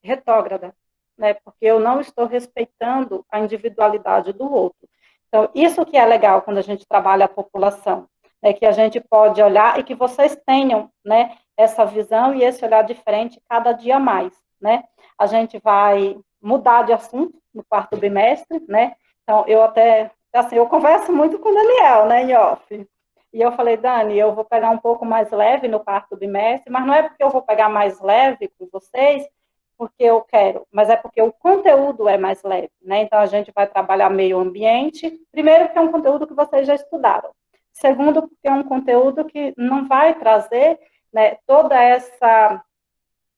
retrógrada, né? Porque eu não estou respeitando a individualidade do outro. Então, isso que é legal quando a gente trabalha a população, é que a gente pode olhar e que vocês tenham, né, essa visão e esse olhar diferente cada dia mais, né? A gente vai mudar de assunto no quarto bimestre, né? Então, eu até, assim, eu converso muito com o Daniel, né, em off. E eu falei, Dani, eu vou pegar um pouco mais leve no quarto bimestre, mas não é porque eu vou pegar mais leve com vocês, porque eu quero, mas é porque o conteúdo é mais leve, né? Então, a gente vai trabalhar meio ambiente, primeiro porque é um conteúdo que vocês já estudaram. Segundo, porque é um conteúdo que não vai trazer, né, toda essa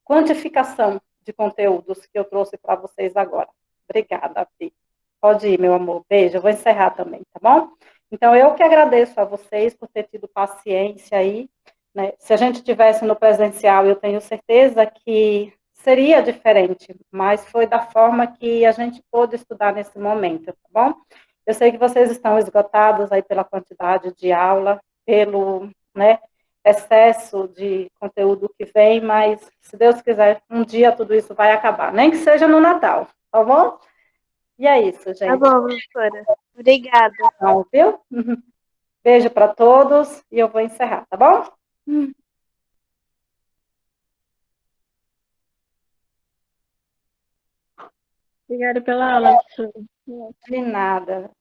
quantificação de conteúdos que eu trouxe para vocês agora. Obrigada, Pri. Pode ir, meu amor. Beijo. Eu vou encerrar também, tá bom? Então, eu que agradeço a vocês por ter tido paciência aí, né? Se a gente tivesse no presencial, eu tenho certeza que seria diferente, mas foi da forma que a gente pôde estudar nesse momento, tá bom? Eu sei que vocês estão esgotados aí pela quantidade de aula, pelo, né, excesso de conteúdo que vem, mas, se Deus quiser, um dia tudo isso vai acabar, nem que seja no Natal, tá bom? E é isso, Tá gente. bom, professora. Obrigada. Então, viu? Beijo para todos e eu vou encerrar, tá bom? Obrigada pela aula, professora. De nada.